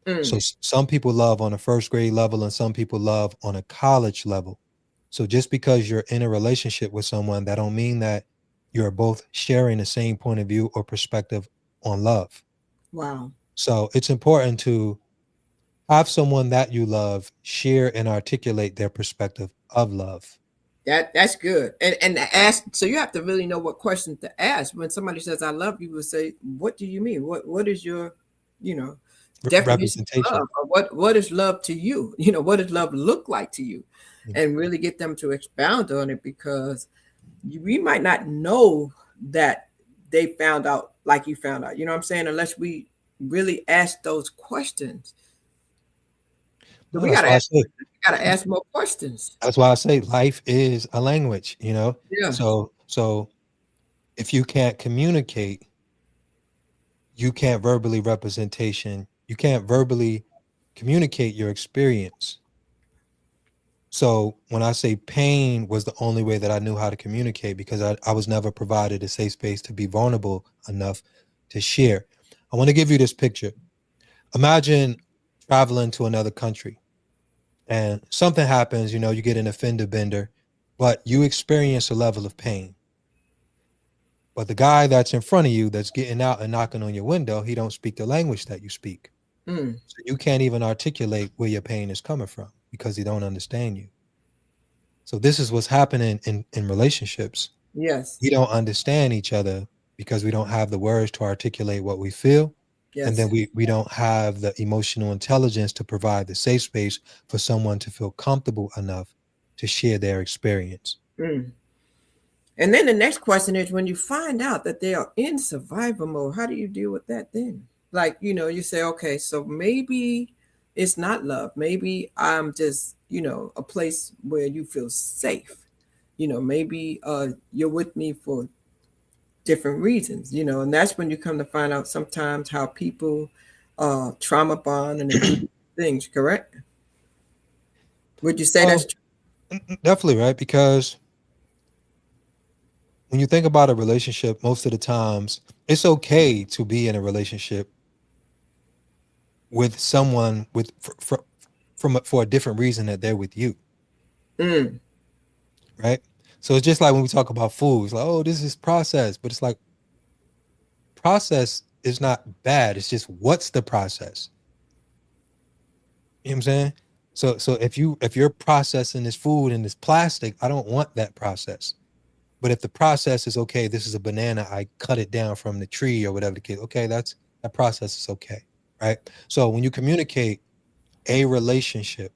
So
Mm,
some people love on a first grade level and some people love on a college level. So just because you're in a relationship with someone, that don't mean that you're both sharing the same point of view or perspective on love.
wow.
So it's important to have someone that you love share and articulate their perspective of love.
That's good. And to ask, so you have to really know what questions to ask. When somebody says I love you, will say, what do you mean? What is your, you know, definition of
Representation.
love? Or what is love to you? You know, what does love look like to you?
Mm.
And really get them to expound on it, because we might not know that they found out like you found out. You know what I'm saying? Unless we really ask those questions. So
No, that's why I say
we gotta ask more questions.
life is a language, you know?
Yeah.
So if you can't communicate, you can't verbally communicate your experience. So when I say pain was the only way that I knew how to communicate, because I was never provided a safe space to be vulnerable enough to share. I want to give you this picture. Imagine traveling to another country and something happens, you get an offender bender, but you experience a level of pain. But the guy that's in front of you that's getting out and knocking on your window, he don't speak the language that you speak.
Mm,
So you can't even articulate where your pain is coming from because he don't understand you. So this is what's happening in relationships.
yes.
We don't understand each other because we don't have the words to articulate what we feel. And then
Yes.
we don't have the emotional intelligence to provide the safe space for someone to feel comfortable enough to share their experience.
Mm. And then the next question is, when you find out that they are in survival mode, how do you deal with that then? Like, you say, okay, so maybe it's not love. Maybe I'm just, a place where you feel safe. Maybe you're with me for different reasons, and that's when you come to find out sometimes how people trauma bond and they do things, correct? Would you say that's
Um,
true?
Definitely, right? Because when you think about a relationship, most of the times it's okay to be in a relationship with someone for a different reason that they're with you,
Mm,
right? So it's just like when we talk about food, it's like, oh, this is processed, but it's like process is not bad. It's just what's the process? You know what I'm saying? So if you're processing this food in this plastic, I don't want that process. But if the process is okay, this is a banana, I cut it down from the tree or whatever the case. Okay, that process is okay, right? So when you communicate a relationship,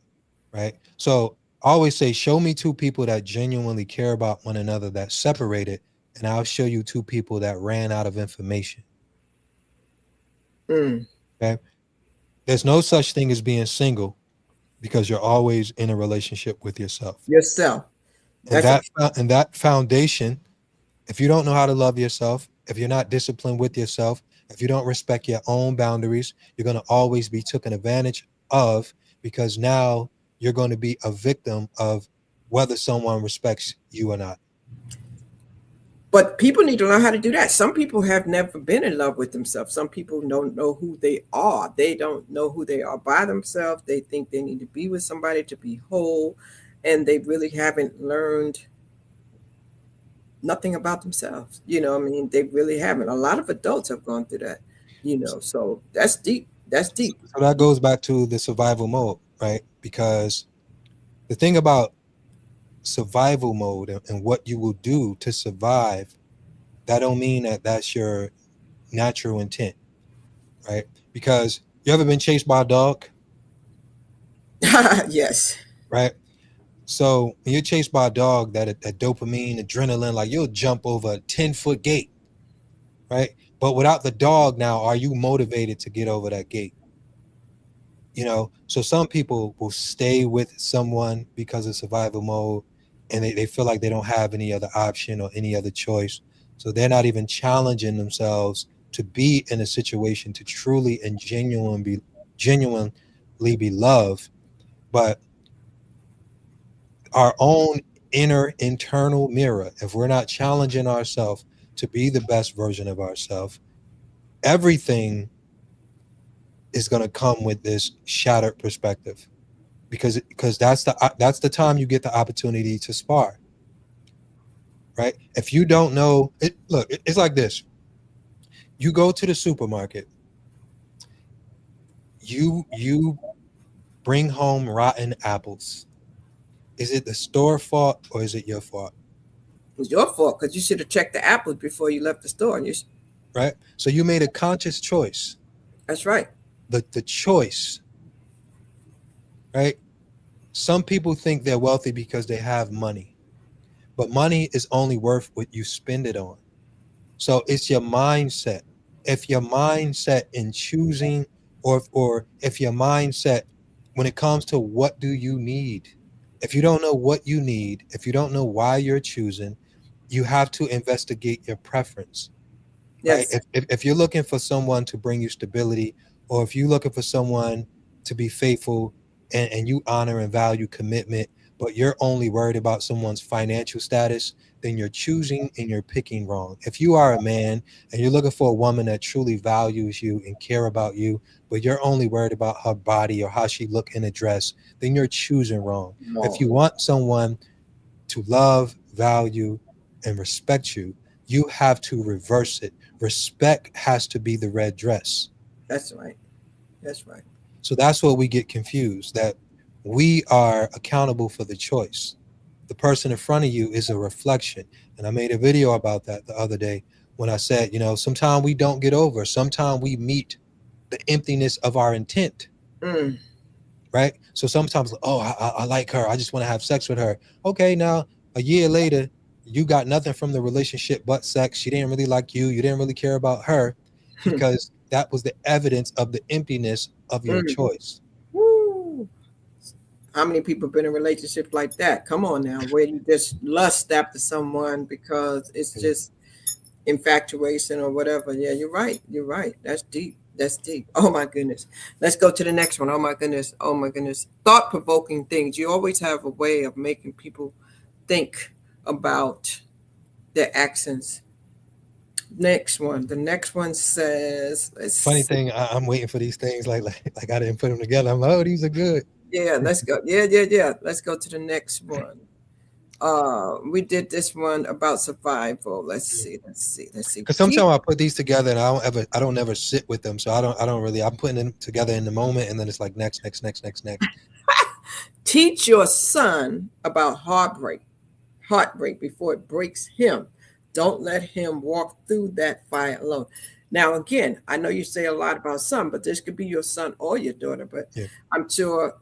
right? So I always say, show me two people that genuinely care about one another that separated, and I'll show you two people that ran out of information.
Mm.
Okay. There's no such thing as being single because you're always in a relationship with yourself.
Yourself.
And
That's a
that foundation, if you don't know how to love yourself, if you're not disciplined with yourself, if you don't respect your own boundaries, you're going to always be taken advantage of, because now you're going to be a victim of whether someone respects you or not.
But people need to learn how to do that. Some people have never been in love with themselves. Some people don't know who they are. They don't know who they are by themselves. They think they need to be with somebody to be whole, and they really haven't learned nothing about themselves. I mean, they really haven't. A lot of adults have gone through that, so that's deep. That's deep.
So that goes back to the survival mode, right? Because the thing about survival mode and what you will do to survive, that don't mean that that's your natural intent, right? Because you ever been chased by a dog,
Yes.
right? So when you're chased by a dog, that dopamine, adrenaline, like you'll jump over a 10-foot gate, right? But without the dog now, are you motivated to get over that gate? So some people will stay with someone because of survival mode, and they feel like they don't have any other option or any other choice. So they're not even challenging themselves to be in a situation to truly and genuinely be loved. But our own inner internal mirror, if we're not challenging ourselves to be the best version of ourselves, everything is going to come with this shattered perspective, because that's the time you get the opportunity to spar, right? If you don't know it, look, it's like this. You go to the supermarket, you bring home rotten apples. Is it the store fault or is it your fault?
It was your fault because you should have checked the apples before you left the store.
Right? So you made a conscious choice.
That's right.
The choice, right? Some people think they're wealthy because they have money, but money is only worth what you spend it on. So it's your mindset. If your mindset in choosing, or if your mindset when it comes to what do you need, if you don't know what you need, if you don't know why you're choosing, you have to investigate your preference, right?
Yes.
If you're looking for someone to bring you stability, or if you're looking for someone to be faithful, and you honor and value commitment, but you're only worried about someone's financial status, then you're choosing and you're picking wrong. If you are a man and you're looking for a woman that truly values you and care about you, but you're only worried about her body or how she look in a dress, then you're choosing wrong. If you want someone to love, value, and respect you, you have to reverse it. Respect has to be the red dress.
That's right. That's right.
So that's what we get confused, that we are accountable for the choice. The person in front of you is a reflection. And I made a video about that the other day when I said, sometimes we don't get over, sometimes we meet the emptiness of our intent.
Mm.
Right? So sometimes, I like her, I just want to have sex with her. Okay, now a year later, you got nothing from the relationship but sex. She didn't really like you. You didn't really care about her, because that was the evidence of the emptiness of your
Mm.
choice.
Woo. How many people been in relationships like that? Come on now, where you just lust after someone because it's just infatuation or whatever. Yeah, you're right. You're right. That's deep. That's deep. Oh my goodness. Let's go to the next one. Oh my goodness. Oh my goodness. Thought-provoking things. You always have a way of making people think about their actions. Next one. The next one says,
Funny thing, I'm waiting for these things, like I didn't put them together. I'm like, oh, these are good.
yeah, let's go. Yeah. Let's go to the next one. We did this one about survival. Let's see.
Because sometimes I put these together and I don't ever sit with them. So I don't really, I'm putting them together in the moment, and then it's like next.
Teach your son about heartbreak before it breaks him. Don't let him walk through that fire alone. Now, again, I know you say a lot about son, but this could be your son or your daughter. But
Yeah.
I'm sure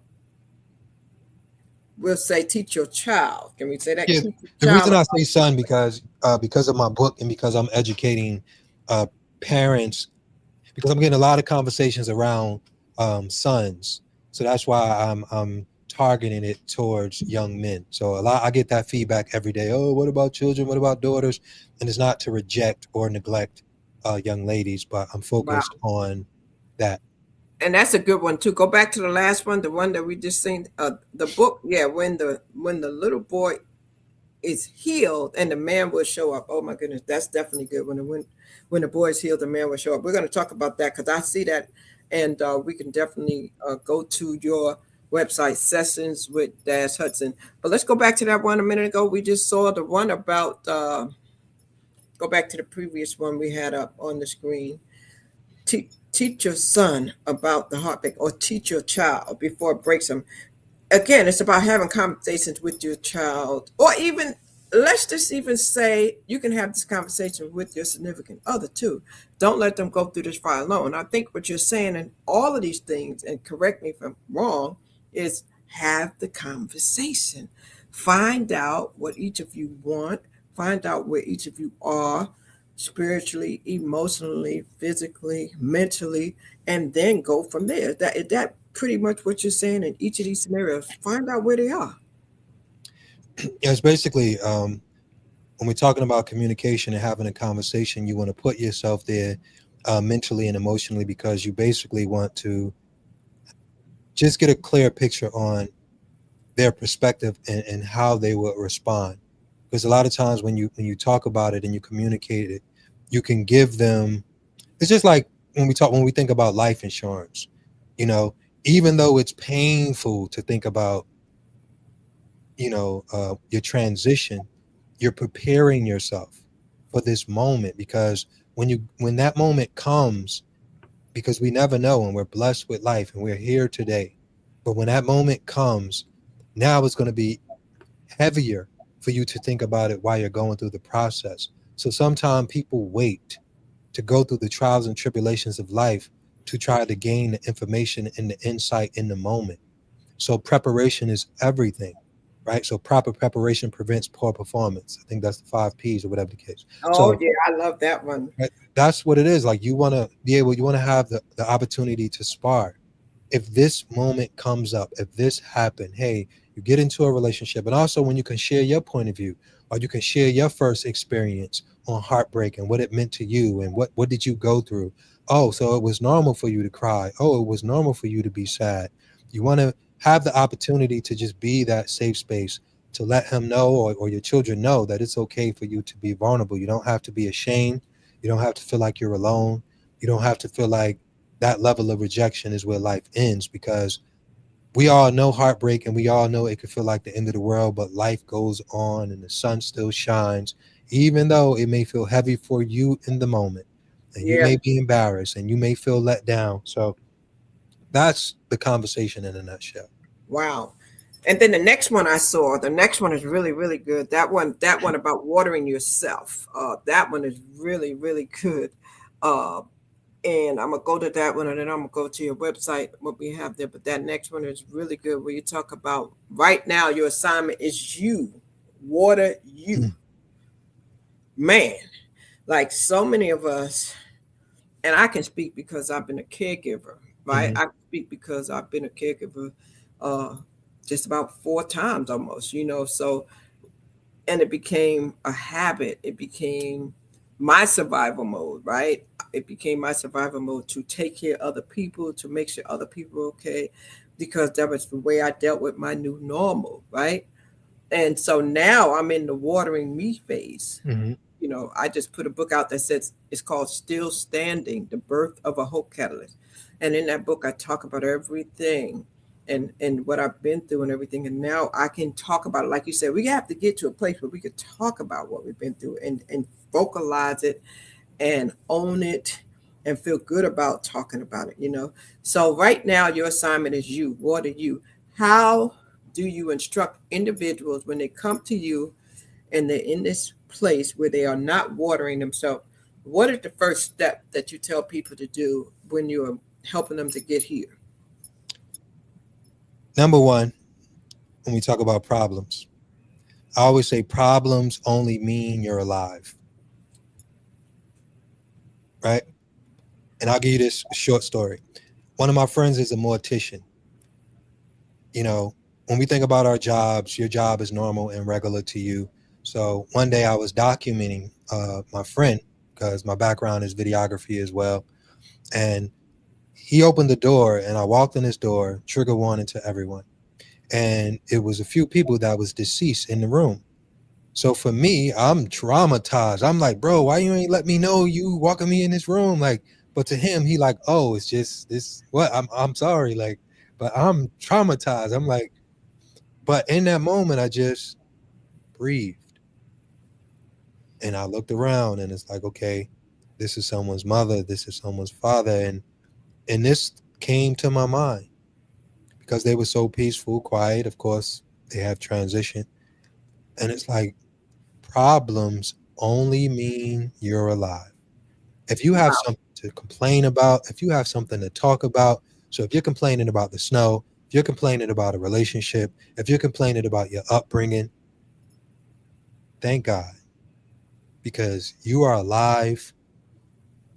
we'll say teach your child. Can we say that?
Yeah. The reason I say son, because of my book and because I'm educating parents, because I'm getting a lot of conversations around sons. So that's why I'm targeting it towards young men. So a lot I get that feedback every day. Oh, what about children? What about daughters? And it's not to reject or neglect young ladies, but I'm
Wow.
focused on that.
And that's a good one too. Go back to the last one, the one that we just seen. The book, yeah, when the little boy is healed and the man will show up. Oh my goodness, that's definitely good. When the boy is healed, the man will show up. We're going to talk about that because I see that, and we can definitely go to your website, Sessions with Dash Hudson. But let's go back to that one a minute ago. We just saw the one about. Go back to the previous one we had up on the screen. Teach your son about the heartbreak, or teach your child before it breaks them. Again, it's about having conversations with your child, or even let's just even say you can have this conversation with your significant other too. Don't let them go through this fire alone. I think what you're saying in all of these things, and correct me if I'm wrong, is have the conversation. Find out what each of you want, find out where each of you are spiritually, emotionally, physically, mentally, and then go from there. That pretty much what you're saying in each of these scenarios. Find out where they are.
Yeah, it's basically when we're talking about communication and having a conversation, you want to put yourself there mentally and emotionally, because you basically want to just get a clear picture on their perspective and how they will respond. Because a lot of times when you talk about it and you communicate it, you can give them. It's just like when we think about life insurance, you know, even though it's painful to think about, your transition, you're preparing yourself for this moment, because when that moment comes, because we never know, and we're blessed with life and we're here today, but when that moment comes, now it's going to be heavier for you to think about it while you're going through the process. So sometimes people wait to go through the trials and tribulations of life to try to gain the information and the insight in the moment. So preparation is everything, right? So proper preparation prevents poor performance. I think that's the 5 P's or whatever the case.
Oh
So
yeah, I love that one.
right, that's what it is. Like you want to have the opportunity to spar. If this moment comes up, if this happened, hey, you get into a relationship, and also when you can share your point of view, or you can share your first experience on heartbreak and what it meant to you, and what did you go through. Oh, so it was normal for you to cry. Oh, it was normal for you to be sad. You want to have the opportunity to just be that safe space to let him know, or your children know, that it's okay for you to be vulnerable. You don't have to be ashamed. You don't have to feel like you're alone. You don't have to feel like that level of rejection is where life ends, because we all know heartbreak and we all know it can feel like the end of the world, but life goes on and the sun still shines, even though it may feel heavy for you in the moment, and you
Yeah.
may be embarrassed and you may feel let down. So that's the conversation in a nutshell.
Wow. And then the next one I saw, the next one is really, really good. That one about watering yourself. That one is really, really good. Uh, and I'm gonna go to that one, and then I'm gonna go to your website, what we have there. But that next one is really good, where you talk about right now your assignment is you, water you,
Mm,
man. Like so many of us, and I can speak because I've been a caregiver, right?
mhm,
I can speak because I've been a caregiver uh, just about 4 times almost, So, and it became a habit. It became my survival mode, right? It became my survival mode to take care of other people, to make sure other people are okay, because that was the way I dealt with my new normal, right? And so now I'm in the watering me phase.
mhm.
I just put a book out that says it's called Still Standing, The Birth of a Hope Catalyst. And in that book, I talk about everything and what I've been through and everything. And now I can talk about it. Like you said, we have to get to a place where we could talk about what we've been through and vocalize it and own it and feel good about talking about it. So right now, your assignment is you. What are you? How do you instruct individuals when they come to you and they're in this place where they are not watering themselves? What is the first step that you tell people to do when you're helping them to get here?
Number one, when we talk about problems, I always say problems only mean you're alive, right? And I'll give you this short story. One of my friends is a mortician. You know, when we think about our jobs, your job is normal and regular to you. So one day I was documenting my friend because my background is videography as well. And he opened the door and I walked in his door, trigger warning to everyone. And it was a few people that was deceased in the room. So for me, I'm traumatized. I'm like, bro, why you ain't let me know you walking me in this room? Like, but to him, he like, oh, it's just this. What? I'm sorry, like, but I'm traumatized. I'm like, but in that moment, I just breathed and I looked around, and it's like, okay, this is someone's mother, this is someone's father, and this came to my mind because they were so peaceful, quiet. Of course, they have transition, and it's like problems only mean you're alive. If you have
Wow.
something to complain about, if you have something to talk about, so if you're complaining about the snow, if you're complaining about a relationship, if you're complaining about your upbringing, thank God, because you are alive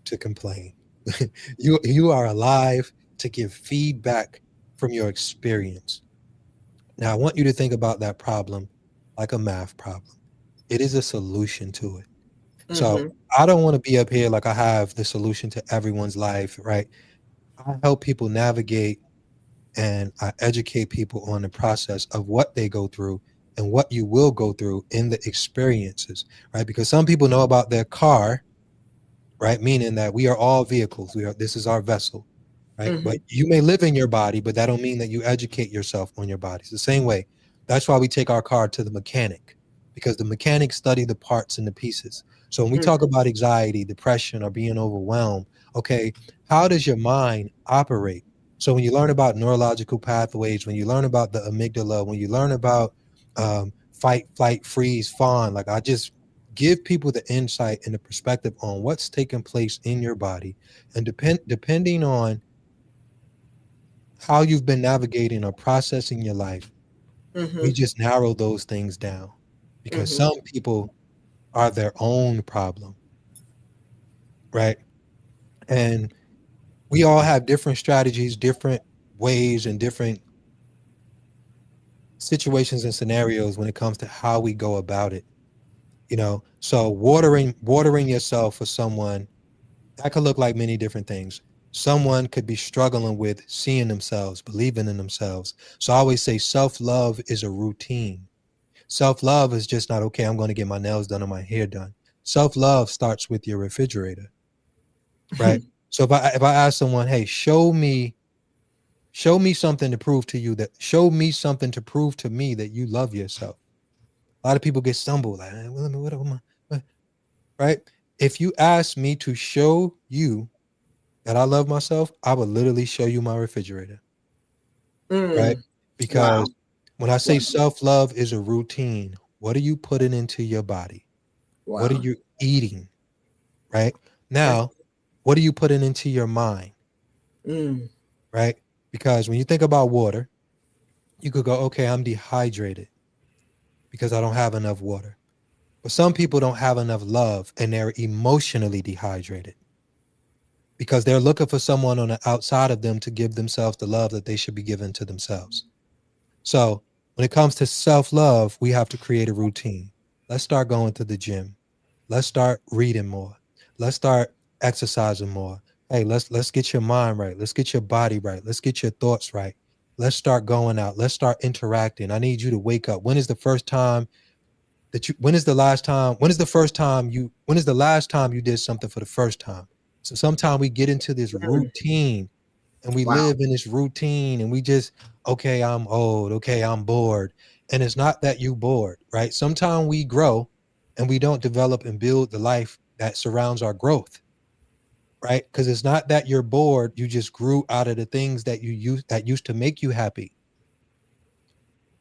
to complain. You are alive to give feedback from your experience. Now I want you to think about that problem like a math problem. It is a solution to it. So
Mm-hmm.
I don't want to be up here like I have the solution to everyone's life, right? I help people navigate and I educate people on the process of what they go through and what you will go through in the experiences, right? Because some people know about their car, right? Meaning that we are all vehicles. This is our vessel, right?
Mm-hmm.
But you may live in your body, but that don't mean that you educate yourself on your body. It's the same way. That's why we take our car to the mechanic, because the mechanics study the parts and the pieces. So when we talk about anxiety, depression, or being overwhelmed, okay, how does your mind operate? So when you learn about neurological pathways, when you learn about the amygdala, when you learn about fight, flight, freeze, fawn, like I just give people the insight and the perspective on what's taking place in your body, and depending on how you've been navigating or processing your life, we
Mm-hmm.
just narrow those things down because
Mm-hmm.
some people are their own problem, right? And we all have different strategies, different ways, and different situations and scenarios when it comes to how we go about it. So watering yourself for someone, that could look like many different things. Someone could be struggling with seeing themselves, believing in themselves. So I always say self-love is a routine. Self-love is just not, okay, I'm going to get my nails done or my hair done. Self-love starts with your refrigerator, right? So if I ask someone, hey, show me something to prove to you that show me something to prove to me that you love yourself. A lot of people get stumbled like, well, what am I, right? If you ask me to show you that I love myself, I would literally show you my refrigerator, right?
Mm. Wow.
Because when I say
Wow.
self love is a routine, what are you putting into your body? What are
Wow.
you eating, right?
That's
Now, what are you putting into your mind,
mm.
right? Because when you think about water, you could go, okay, I'm dehydrated because I don't have enough water. But some people don't have enough love and they're emotionally dehydrated because they're looking for someone on the outside of them to give themselves the love that they should be given to themselves. So when it comes to self-love, we have to create a routine. Let's start going to the gym. Let's start reading more. Let's start exercising more. Hey, let's get your mind right. Let's get your body right. Let's get your thoughts right. Let's start going out. Let's start interacting. I need you to wake up. When is the last time, when is the last time you did something for the first time? So sometimes we get into this
Mm.
routine and we
Wow.
live in this routine and we just, okay, I'm old, okay, I'm bored. And it's not that you bored, right? Sometimes we grow and we don't develop and build the life that surrounds our growth, right? Because it's not that you're bored, you just grew out of the things that used to make you happy.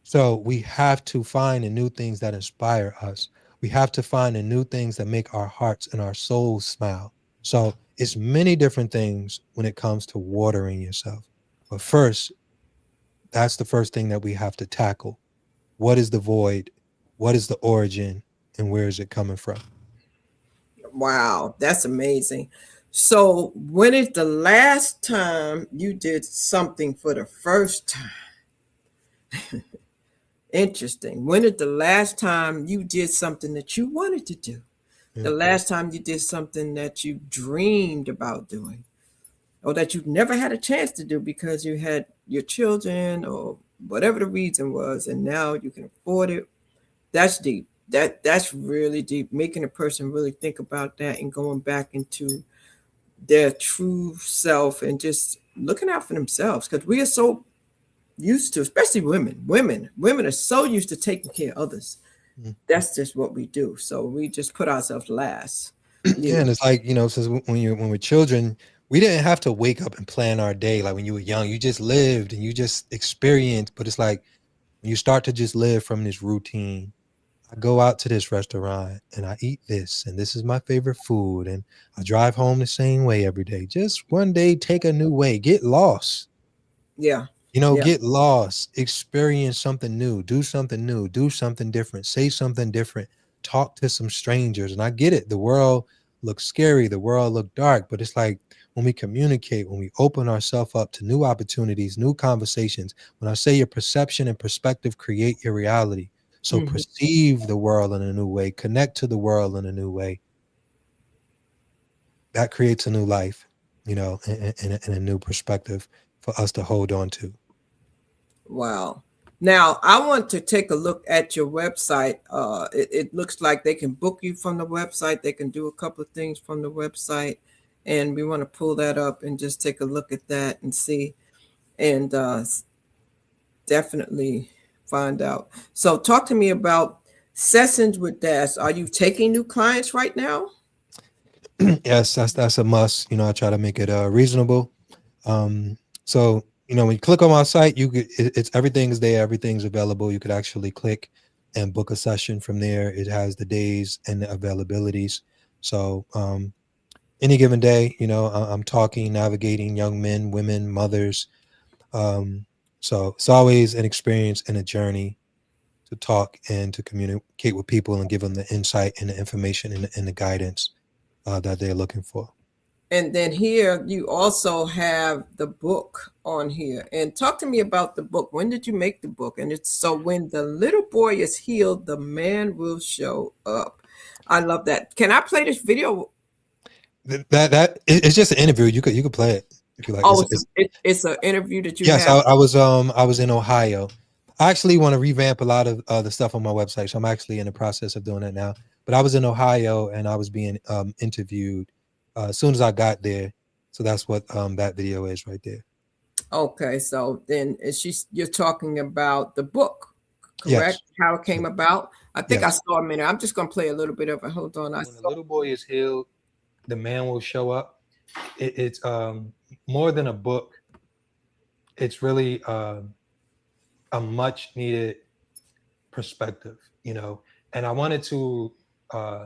So we have to find the new things that inspire us. We have to find the new things that make our hearts and our souls smile. So it's many different things when it comes to watering yourself. But first, that's the first thing that we have to tackle. What is the void? What is the origin? And where is it coming from?
Wow. That's amazing. So, when is the last time you did something for the first time? Interesting. When is the last time you did something that you wanted to do? The
Mm.
last time you did something that you dreamed about doing, or that you never had a chance to do because you had your children or whatever the reason was, and now you can afford it. That's deep. That's really deep. Making a person really think about that and going back into their true self and just looking out for themselves, because we are so used to, especially women are so used to taking care of others.
Mm.
That's just what we do. So we just put ourselves last. You
Yeah,
know.
and it's like, since when we're children, we didn't have to wake up and plan our day. Like when you were young, you just lived and you just experienced. But it's like when you start to just live from this routine, I go out to this restaurant and I eat this, and this is my favorite food, and I drive home the same way every day. Just one day, take a new way, get lost.
Yeah. Yeah.
Get lost, experience something new, do something different, say something different, talk to some strangers. And I get it. The world looks scary, the world look dark, but it's like when we communicate, when we open ourselves up to new opportunities, new conversations, when I say your perception and perspective create your reality. So
Mhm.
perceive the world in a new way, connect to the world in a new way. That creates a new life, in a new perspective for us to hold on to.
Wow. Now, I want to take a look at your website. It looks like they can book you from the website. They can do a couple of things from the website. And we want to pull that up and just take a look at that and see, and definitely find out. So, talk to me about sessions with Dash. Are you taking new clients right now?
Yes, that's a must. I try to make it reasonable. So when you click on my site, it's everything's there, everything's available. You could actually click and book a session from there. It has the days and the availabilities. So any given day, I'm talking, navigating young men, women, mothers. So it's always an experience and a journey to talk and to communicate with people and give them the insight and the information and the guidance that they're looking for.
And then here you also have the book on here. And talk to me about the book. When did you make the book? And it's so when the little boy is healed, the man will show up. I love that. Can I play this video?
It's just an interview. You could play it if you like.
Oh, it's an interview that you
Yes,
have.
I was in Ohio. I actually want to revamp a lot of the stuff on my website, so I'm actually in the process of doing that now. But I was in Ohio and I was being interviewed as soon as I got there. So that's what that video is right there.
Okay, so then you're talking about the book, correct?
Yes,
How it came about. I think I
yes.
saw a minute. I'm just gonna play a little bit of it. Hold on. I
When the
saw.
little boy is healed, the man will show up. It's more than a book. It's really a much needed perspective, and I wanted to uh,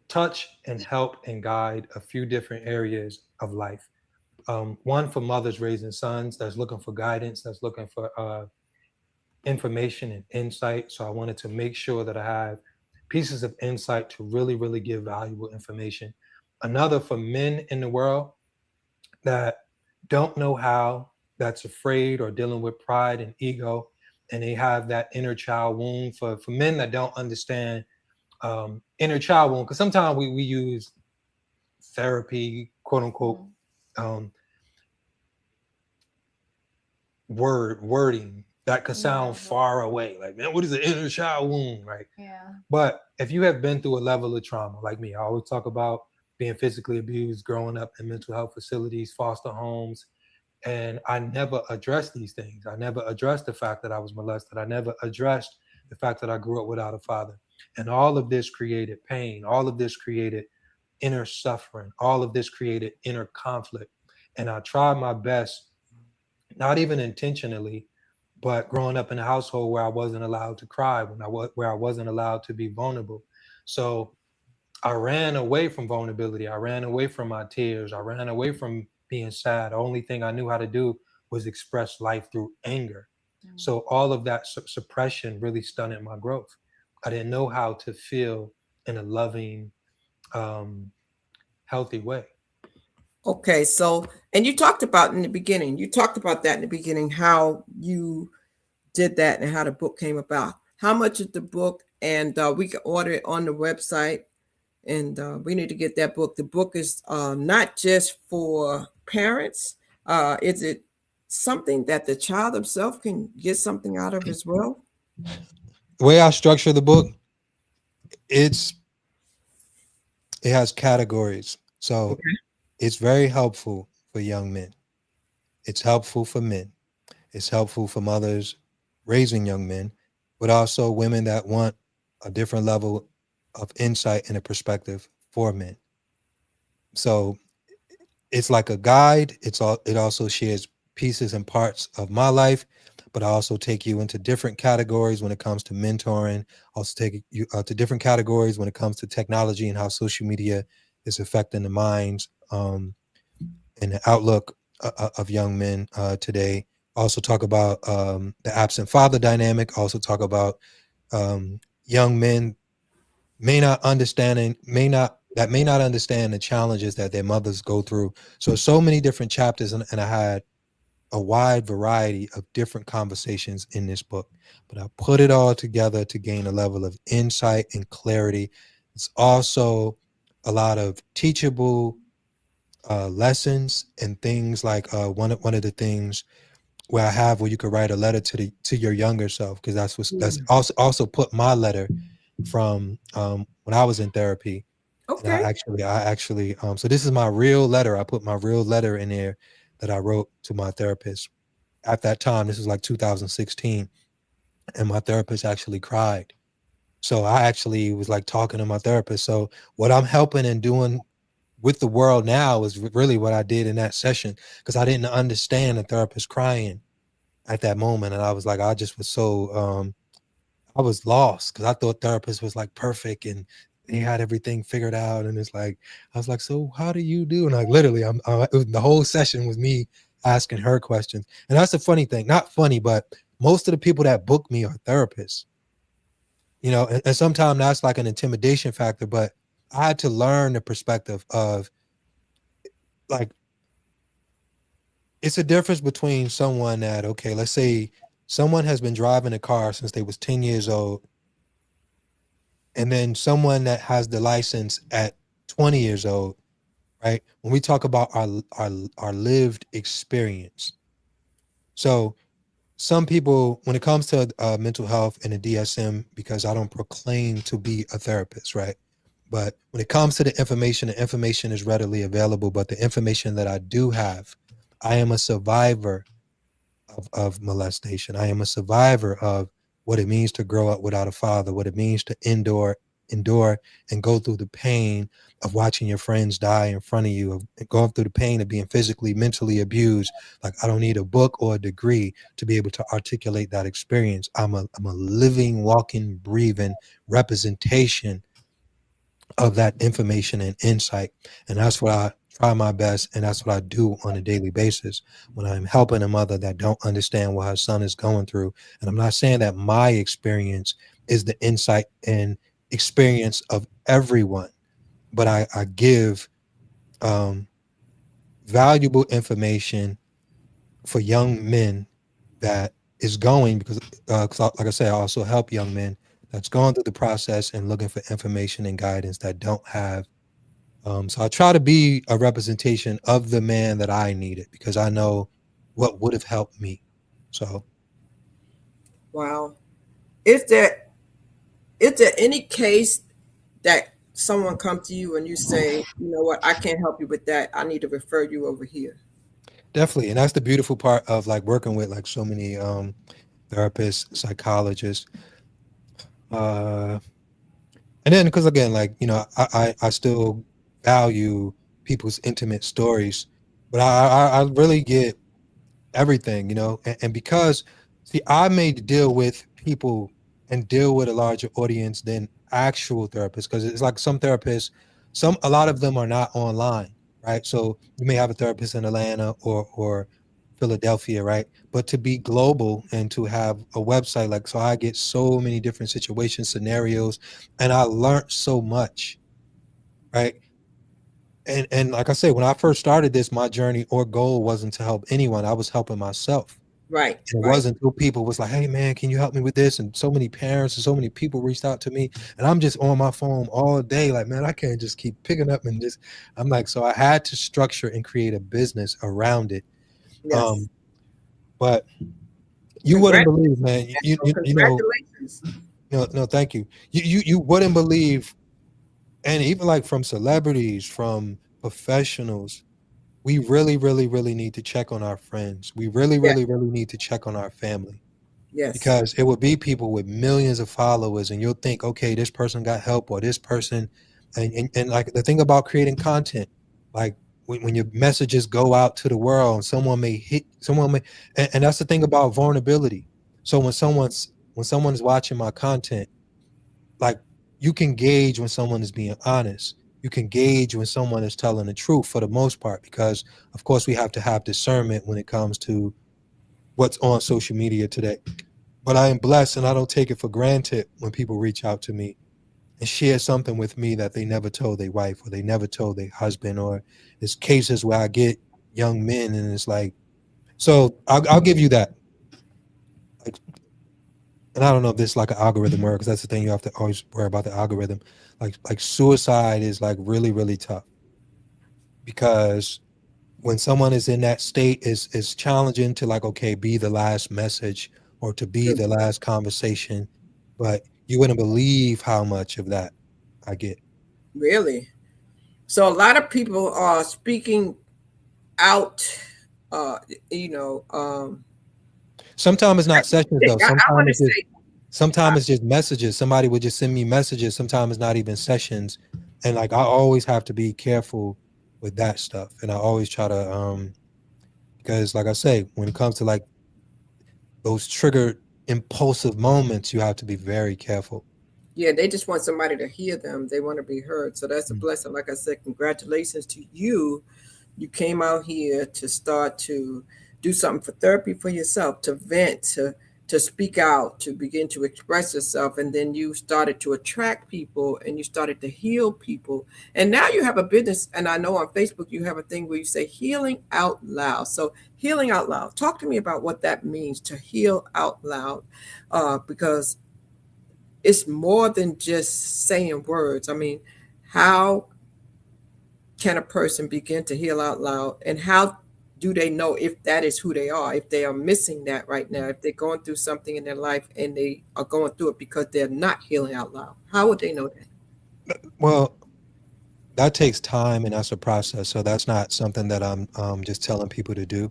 touch and help and guide a few different areas of life. One for mothers raising sons that's looking for guidance, that's looking for information and insight. So I wanted to make sure that I have pieces of insight to really, really give valuable information. Another for men in the world that don't know how, that's afraid or dealing with pride and ego, and they have that inner child wound. For men that don't understand inner child wound, because sometimes we use therapy, quote unquote, um, wording that could sound far away. Like, man, what is the inner child wound, right?
Yeah.
But if you have been through a level of trauma, like me, I always talk about being physically abused, growing up in mental health facilities, foster homes, and I never addressed these things. I never addressed the fact that I was molested. I never addressed the fact that I grew up without a father. And all of this created pain. All of this created inner suffering. All of this created inner conflict. And I tried my best, not even intentionally, but growing up in a household where I wasn't allowed to cry, where I wasn't allowed to be vulnerable. So I ran away from vulnerability. I ran away from my tears. I ran away from being sad. The only thing I knew how to do was express life through anger. So all of that suppression really stunted my growth. I didn't know how to feel in a loving, um, healthy way.
Okay, so and you talked about in the beginning, you talked about that in the beginning, how you did that and how the book came about. How much is the book? And we can order it on the website, and we need to get that book. The book is not just for parents. Is it something that the child himself can get something out of as well?
The way I structure the book, it's it has categories. So
Okay.
it's very helpful for young men. It's helpful for men. It's helpful for mothers raising young men, but also women that want a different level of insight and a perspective for men. So it's like a guide. It also shares pieces and parts of my life, but I also take you into different categories when it comes to mentoring. Also take you to different categories when it comes to technology and how social media is affecting the minds and the outlook of young men today. Also talk about the absent father dynamic. Also talk about young men may not understand the challenges that their mothers go through. So many different chapters, and I had a wide variety of different conversations in this book. But I put it all together to gain a level of insight and clarity. It's also a lot of teachable lessons and things like one of the things where I have where you could write a letter to your younger self, because that's
Mm.
also put my letter from when I was in therapy. And
Okay.
I actually so this is my real letter. I put my real letter in there that I wrote to my therapist at that time. This was like 2016, and my therapist actually cried. So I actually was like talking to my therapist. So what I'm helping and doing with the world now is really what I did in that session, because I didn't understand the therapist crying at that moment, and I was like, I just was so I was lost because I thought therapist was like perfect and they had everything figured out, and it's like I was like, so how do you do? And like literally, the whole session was me asking her questions, and that's the funny thing, not funny, but most of the people that book me are therapists, and sometimes that's like an intimidation factor, but I had to learn the perspective of like it's a difference between someone that, okay, let's say someone has been driving a car since they was 10 years old, and then someone that has the license at 20 years old, right? When we talk about our lived experience. So some people, when it comes to mental health and the DSM, because I don't proclaim to be a therapist, right? But when it comes to the information is readily available. But the information that I do have, I am a survivor of molestation. I am a survivor of what it means to grow up without a father, what it means to endure and go through the pain of watching your friends die in front of you, of going through the pain of being physically, mentally abused. Like I don't need a book or a degree to be able to articulate that experience. I'm a living, walking, breathing representation of that information and insight. And that's what I try my best, and that's what I do on a daily basis when I'm helping a mother that don't understand what her son is going through. And I'm not saying that my experience is the insight and experience of everyone, but I give um, valuable information for young men that is going because like I said, I also help young men that's going through the process and looking for information and guidance that don't have. So I try to be a representation of the man that I needed because I know what would have helped me. So
Wow. Is there is there any case that someone come to you and you say, you know what, I can't help you with that. I need to refer you over here.
definitely, and that's the beautiful part of like working with like so many therapists, psychologists, uh, and then because again, like I still value people's intimate stories, but I really get everything, and because see, I may deal with people and deal with a larger audience than actual therapists because it's like some therapists, a lot of them are not online, right? So you may have a therapist in Atlanta or Philadelphia, right? But to be global and to have a website, like, so I get so many different situations, scenarios, and I learned so much, right? And like I said, when I first started this, my journey or goal wasn't to help anyone. I was helping myself.
Right,
And it
right.
wasn't until people was like, "Hey man, can you help me with this?" And so many parents and so many people reached out to me, and I'm just on my phone all day. Like, man, I can't just keep picking up and just. I'm like, so I had to structure and create a business around it.
Yes.
Um, but you wouldn't believe,
Congratulations.
man.
So congratulations.
No, thank you. You wouldn't believe, and even like from celebrities, from professionals, we really, really, really need to check on our friends. We really,
Yes,
really, really need to check on our family.
yes,
Because it would be people with millions of followers and you'll think, okay, this person got help or this person and like the thing about creating content, like when your messages go out to the world and someone may and that's the thing about vulnerability. So when someone's watching my content, like you can gauge when someone is being honest. You can gauge when someone is telling the truth for the most part, because of course we have to have discernment when it comes to what's on social media today. But I am blessed and I don't take it for granted when people reach out to me and share something with me that they never told their wife or they never told their husband. Or there's cases where I get young men and it's like, so I'll give you that. Like, and I don't know if this is like an algorithm work, because that's the thing, you have to always worry about the algorithm. Like suicide is like really, really tough, because when someone is in that state, is challenging to like, okay, be the last message or to be
true.
the last conversation. But you wouldn't believe how much of that I get.
Really. So a lot of people are speaking out. Uh, you know,
Sometimes it's not sessions though.
I want to say,
Sometimes it's just messages. Somebody would just send me messages. Sometimes it's not even sessions. And like I always have to be careful with that stuff. And I always try to because like I say, when it comes to like those triggered impulsive moments, you have to be very careful.
yeah, they just want somebody to hear them. They want to be heard. So that's a
Mm.
blessing. Like I said, congratulations to you. You came out here to start to do something for therapy for yourself, to vent, to speak out, to begin to express yourself. And then you started to attract people and you started to heal people. And now you have a business. And I know on Facebook you have a thing where you say healing out loud. So healing out loud. Talk to me about what that means to heal out loud. Because it's more than just saying words. I mean, how can a person begin to heal out loud, and how do they know if that is who they are, if they are missing that right now, if they're going through something in their life and they are going through it because they're not healing out loud? How would they know that?
Well, that takes time and that's a process. So that's not something that I'm just telling people to do.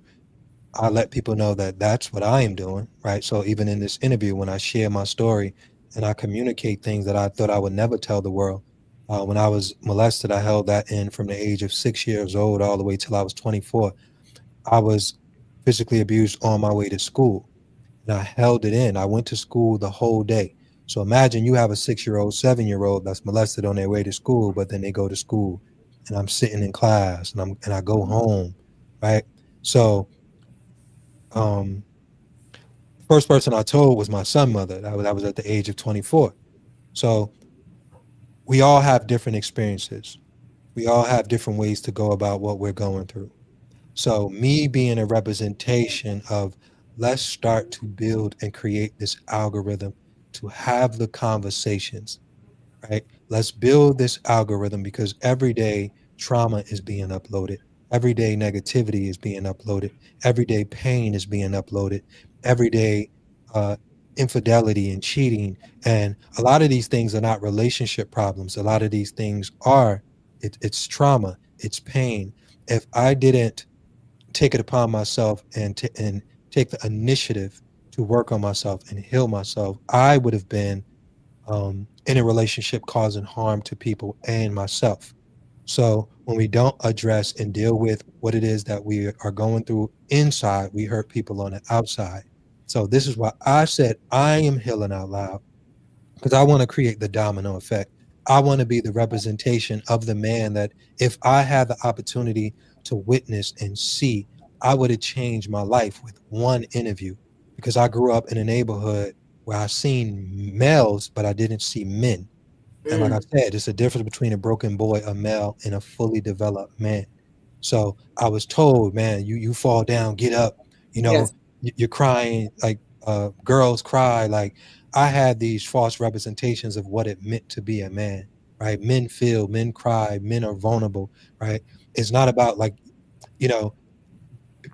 I let people know that that's what I am doing, right? So even in this interview, when I share my story and I communicate things that I thought I would never tell the world, when I was molested, I held that in from the age of 6 years old all the way till I was 24. I was physically abused on my way to school, and I held it in. I went to school the whole day. So imagine you have a 6 year old, 7 year old that's molested on their way to school, but then they go to school, and I'm sitting in class, and I go home, right? So um, first person I told was my son mother. That was at the age of 24. So we all have different experiences. We all have different ways to go about what we're going through. So me being a representation of, let's start to build and create this algorithm to have the conversations, right? Let's build this algorithm, because every day trauma is being uploaded. Every day negativity is being uploaded. Every day pain is being uploaded. Every day uh, infidelity and cheating. And a lot of these things are not relationship problems. A lot of these things are, it's trauma, it's pain. If I didn't take it upon myself and take the initiative to work on myself and heal myself, I would have been in a relationship causing harm to people and myself. So when we don't address and deal with what it is that we are going through inside, we hurt people on the outside. So this is why I said I am healing out loud, because I want to create the domino effect. I want to be the representation of the man that if I had the opportunity to witness and see, I would have changed my life with one interview, because I grew up in a neighborhood where I seen males, but I didn't see men. And like I said, it's a difference between a broken boy, a male, and a fully developed man. So I was told, man, you fall down, get up. You know,
Yes.
you're crying like girls cry. Like I had these false representations of what it meant to be a man. Right? Men feel, men cry, men are vulnerable. Right? It's not about like you know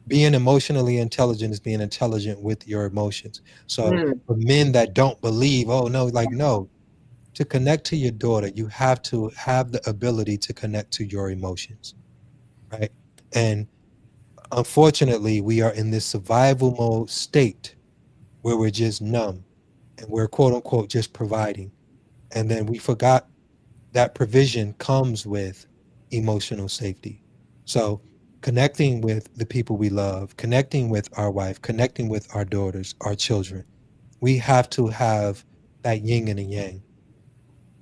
being emotionally intelligent is being intelligent with your emotions. So
Mm.
for men that don't believe, oh no, like no, to connect to your daughter, you have to have the ability to connect to your emotions, right? And unfortunately, we are in this survival mode state where we're just numb and we're quote unquote just providing. And then we forgot that provision comes with emotional safety. So connecting with the people we love, connecting with our wife, connecting with our daughters, our children, we have to have that yin and a yang.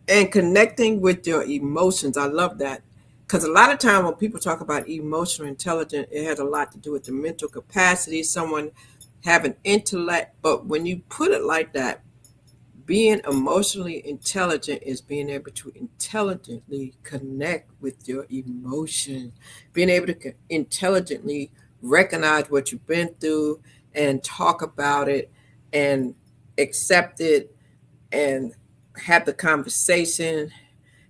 And connecting with your emotions. I love that. Because a lot of time when people talk about emotional intelligence, it has a lot to do with the mental capacity, someone having intellect. But when you put it like that, being emotionally intelligent is being able to intelligently connect with your emotions, being able to intelligently recognize what you've been through and talk about it and accept it and have the conversation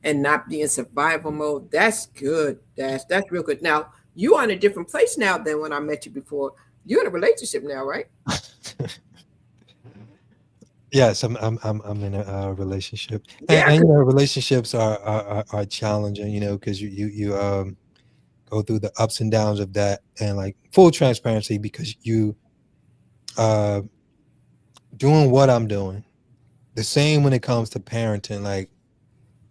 and not be in survival mode. That's good. That's real good. Now you are in a different place now than when I met you before. You're in a relationship now, right?
Yes, I'm in a relationship,
Yeah.
and relationships are challenging, because you go through the ups and downs of that, and like full transparency, because you uh doing what I'm doing, the same when it comes to parenting. Like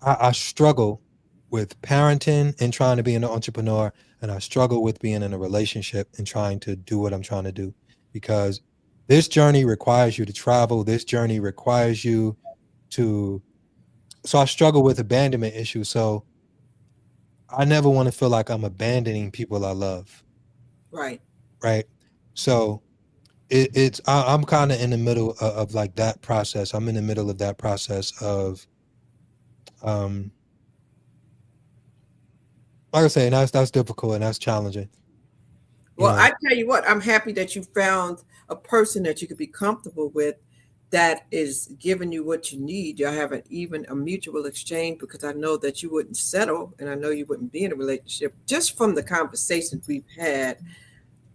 I struggle with parenting and trying to be an entrepreneur, and I struggle with being in a relationship and trying to do what I'm trying to do, because this journey requires you to travel. This journey requires you to. So I struggle with abandonment issues. So I never want to feel like I'm abandoning people I love.
Right.
Right. So I'm kind of in the middle of like that process. I'm in the middle of that process of um like I say, and that's difficult and that's challenging. You
Well,
know,
I tell you what, I'm happy that you found a person that you could be comfortable with that is giving you what you need. Y'all have even a mutual exchange because I know that you wouldn't settle and I know you wouldn't be in a relationship just from the conversations we've had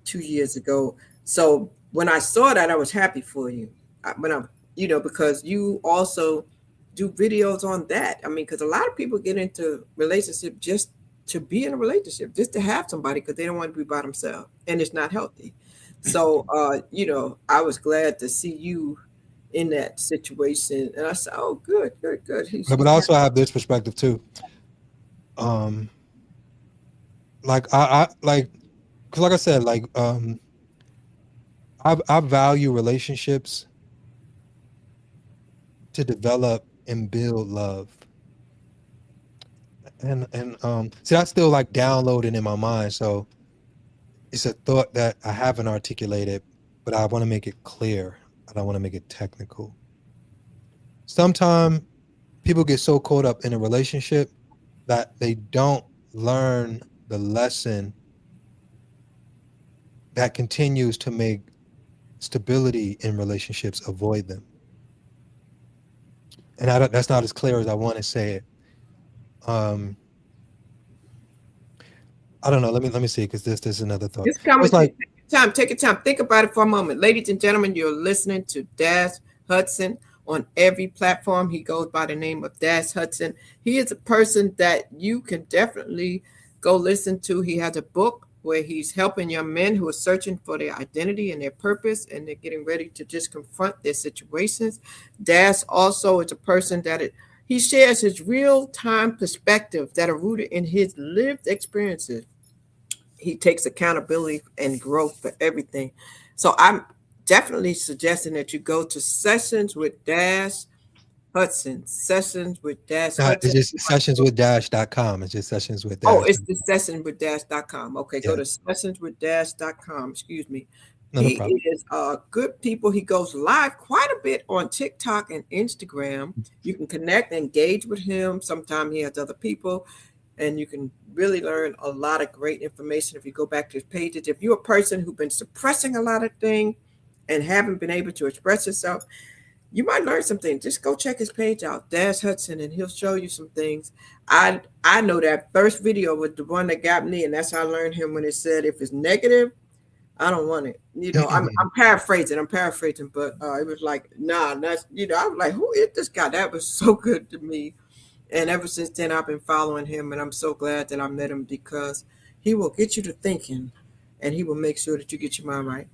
2 years ago. So when I saw that, I was happy for you. When I'm, because you also do videos on that. I mean, because a lot of people get into relationship just to be in a relationship, just to have somebody because they don't want to be by themselves, and it's not healthy. So, I was glad to see you in that situation, and I said, "Oh, good, good, good."
but
He's happy.
also I have this perspective too. Um, like I like, because like I said, like I value relationships to develop and build love. And see, that's still like downloading in my mind. So it's a thought that I haven't articulated, but I want to make it clear. I don't want to make it technical. Sometimes people get so caught up in a relationship that they don't learn the lesson that continues to make stability in relationships avoid them. And that's not as clear as I want to say it. Um, I don't know. Let me see, because this is another thought.
This
It's like
conversation, take your time, think about it for a moment. Ladies and gentlemen, you're listening to Dash Hudson on every platform. He goes by the name of Dash Hudson. He is a person that you can definitely go listen to. He has a book where he's helping young men who are searching for their identity and their purpose, and they're getting ready to just confront their situations. Dash also is a person he shares his real time perspective that are rooted in his lived experiences. He takes accountability and growth for everything. So I'm definitely suggesting that you go to Sessions with Dash Hudson. Sessions with Dash
it's
Hudson.
just sessionswithdash.com. It's just sessions with
Oh,
dash.
it's the sessionswithdash.com. Okay, go
Yeah.
to sessionswithdash.com. Excuse me.
No, no
He
problem.
is good people. He goes live quite a bit on TikTok and Instagram. You can connect, engage with him. Sometimes he has other people, and you can really learn a lot of great information if you go back to his pages. If you're a person who's been suppressing a lot of things and haven't been able to express yourself, you might learn something. Just go check his page out, Dash Hudson, and he'll show you some things. I know that first video was the one that got me, and that's how I learned him when it said if it's negative, I don't want it. I'm paraphrasing. But it was like, nah, that's I was like, who is this guy? That was so good to me. And ever since then, I've been following him, and I'm so glad that I met him because he will get you to thinking, and he will make sure that you get your mind right.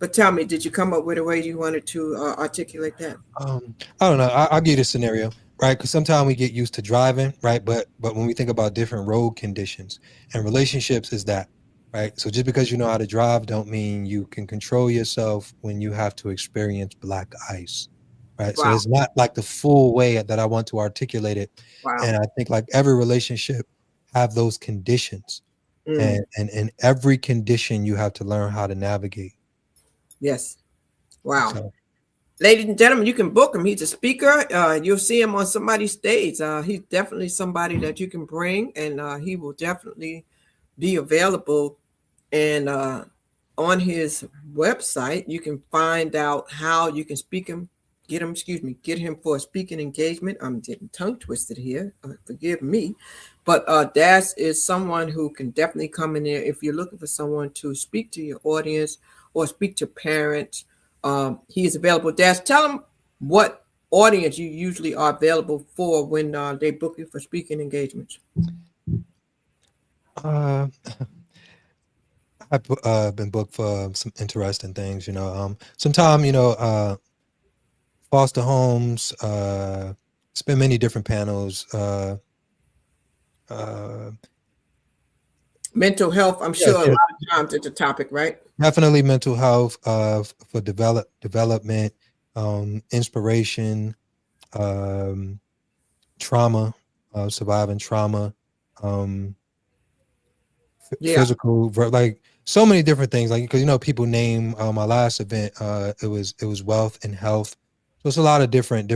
But tell me, did you come up with a way you wanted to articulate that?
I don't know. I'll give you a scenario, right? Because sometimes we get used to driving, right? But when we think about different road conditions and relationships, is that right? So just because you know how to drive, don't mean you can control yourself when you have to experience black ice, right? So
Wow,
it's not like the full way that I want to articulate it,
wow.
and I think like every relationship have those conditions,
Mm,
and in every condition you have to learn how to navigate.
yes, wow.
So.
Ladies and gentlemen, you can book him. He's a speaker. You'll see him on somebody's stage. He's definitely somebody that you can bring, and he will definitely be available. And on his website, you can find out how you can get him for a speaking engagement. I'm getting tongue twisted here. Forgive me. But Dash is someone who can definitely come in there if you're looking for someone to speak to your audience or speak to parents. He is available. Dash, tell them what audience you usually are available for when they book you for speaking engagements.
Uh, I've been booked for some interesting things, sometime, foster homes, it's been many different panels. Uh,
Mental health, I'm
yes,
sure a lot
yes,
of times it's a topic, right?
definitely mental health, for development, inspiration, um, trauma, surviving trauma, um,
Yeah,
physical, like so many different things. Like because people name my last event. It was wealth and health. So it's a lot of different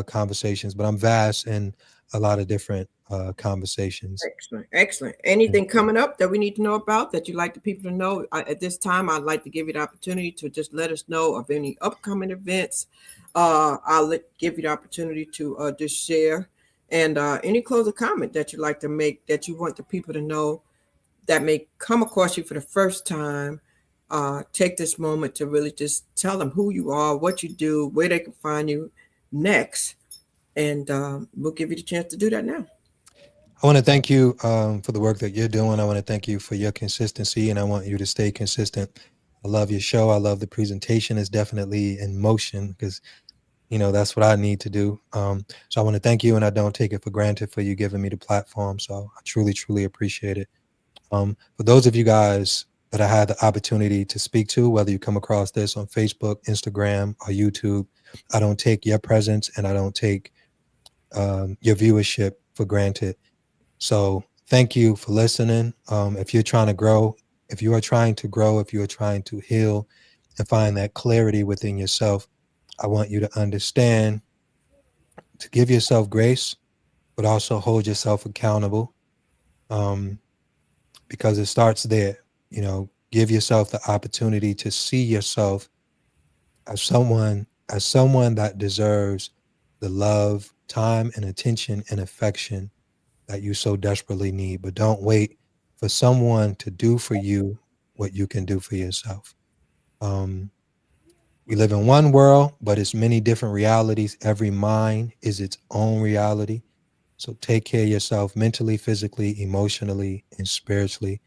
conversations. But I'm vast in a lot of different conversations.
excellent, excellent.
Mm.
Anything coming up that we need to know about that you'd like the people to know? At this time, I'd like to give you the opportunity to just let us know of any upcoming events. Give you the opportunity to just share and any closing comment that you'd like to make that you want the people to know that may come across you for the first time. Take this moment to really just tell them who you are, what you do, where they can find you next. And we'll give you the chance to do that now.
I want to thank you for the work that you're doing. I want to thank you for your consistency, and I want you to stay consistent. I love your show. I love the presentation. It's definitely in motion because that's what I need to do. So I want to thank you, and I don't take it for granted for you giving me the platform. So I truly appreciate it. For those of you guys that I had the opportunity to speak to, whether you come across this on Facebook, Instagram, or YouTube, I don't take your presence and I don't take your viewership for granted. So thank you for listening. If you're trying to grow, if you are trying to grow, if you are trying to heal and find that clarity within yourself, I want you to understand to give yourself grace, but also hold yourself accountable. Um, because it starts there. Give yourself the opportunity to see yourself as someone that deserves the love, time, and attention and affection that you so desperately need. But don't wait for someone to do for you what you can do for yourself. Um, we live in one world, but it's many different realities. Every mind is its own reality. So take care of yourself mentally, physically, emotionally, and spiritually.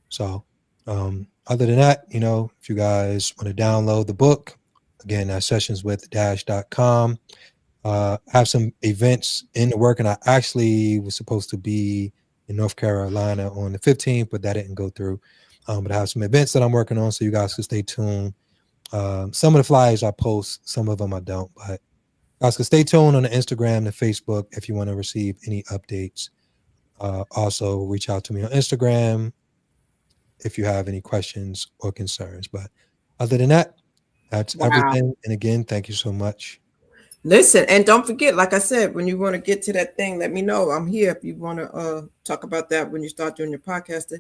So, other than that, if you guys want to download the book, again, sessions with dash.com. Have some events in the work, and I actually was supposed to be in North Carolina on the 15th, but that didn't go through. But I have some events that I'm working on, so you guys can stay tuned. Some of the flyers I post, some of them I don't, but guys can stay tuned on the Instagram and Facebook if you want to receive any updates. Also, reach out to me on Instagram if you have any questions or concerns. But Other than that, that's
Wow.
everything. And again, thank you so much.
Listen, and don't forget, like I said, when you want to get to that thing, let me know. I'm here if you want to talk about that when you start doing your podcasting.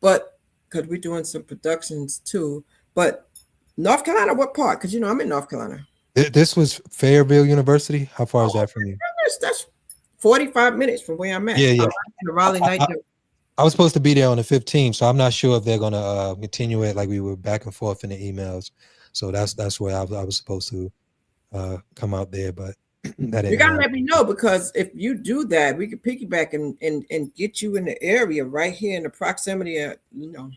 But because we're doing some productions too. But North Carolina, what part? Because I'm in North Carolina.
This was Fayetteville University. How far is
Oh,
that from you?
that's 45 minutes from where I'm at.
Yeah, yeah.
I'm in the Raleigh
I,
night.
I, I was supposed to be there on the 15th, so I'm not sure if they're gonna continue it. Like we were back and forth in the emails, so that's where I was supposed to come out there, but that
You
didn't
gotta
happen.
let me know, because if you do that, we can piggyback and get you in the area right here in the proximity of,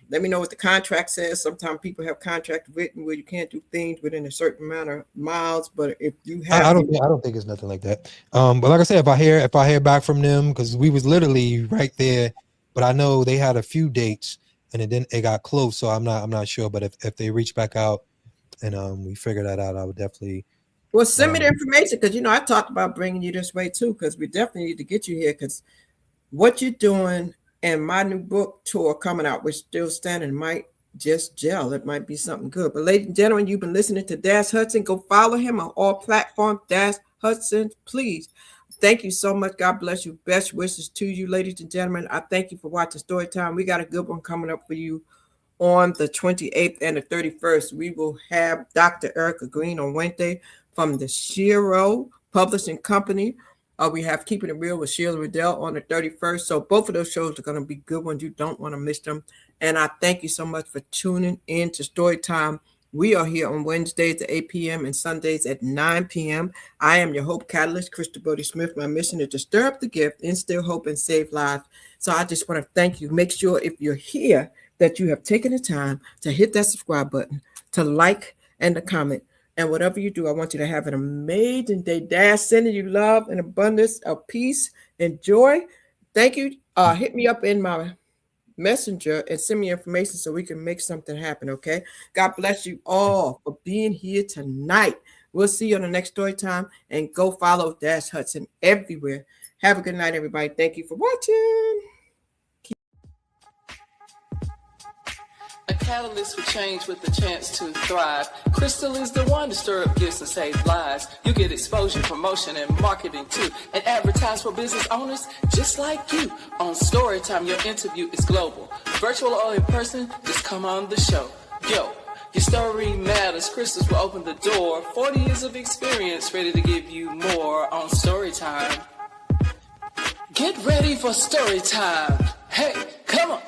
let me know what the contract says. Sometimes people have contracts written where you can't do things within a certain amount of miles, but if you have
I don't think it's nothing like that. But like I said, if I hear back from them, because we was literally right there, but I know they had a few dates and it got close, so I'm not sure. But if they reach back out and we figure that out, I would definitely.
well, send me the information, because I talked about bringing you this way too, because we definitely need to get you here, because what you're doing and my new book tour coming out, which still standing, might just gel. It might be something good. But ladies and gentlemen, you've been listening to Dash Hudson. Go follow him on all platforms. Dash Hudson, please. Thank you so much. God bless you. Best wishes to you, ladies and gentlemen. I thank you for watching Storytime. We got a good one coming up for you on the 28th and the 31st. We will have Dr. Erica Green on Wednesday from the Shiro Publishing Company. We have Keeping It Real with Sheila Riddell on the 31st. So both of those shows are going to be good ones. You don't want to miss them. And I thank you so much for tuning in to Storytime. We are here on Wednesdays at 8 p.m. and Sundays at 9 p.m. I am your Hope Catalyst, Crystal Brody Smith. My mission is to stir up the gift, instill hope, and save lives. So I just want to thank you. Make sure if you're here that you have taken the time to hit that subscribe button, to like, and to comment. And whatever you do, I want you to have an amazing day. Dash, sending you love and abundance of peace and joy. Thank you. Hit me up in my messenger and send me information so we can make something happen, okay? God bless you all for being here tonight. We'll see you on the next story time, and go follow Dash Hudson everywhere. Have a good night, everybody. Thank you for watching.
A catalyst for change with the chance to thrive. Crystal is the one to stir up gifts and save lives. You get exposure, promotion, and marketing too. And advertise for business owners just like you. On Storytime, your interview is global. Virtual or in person, just come on the show. Yo, your story matters. Crystals will open the door. 40 years of experience, ready to give you more on Storytime. Get ready for Storytime. Hey, come on.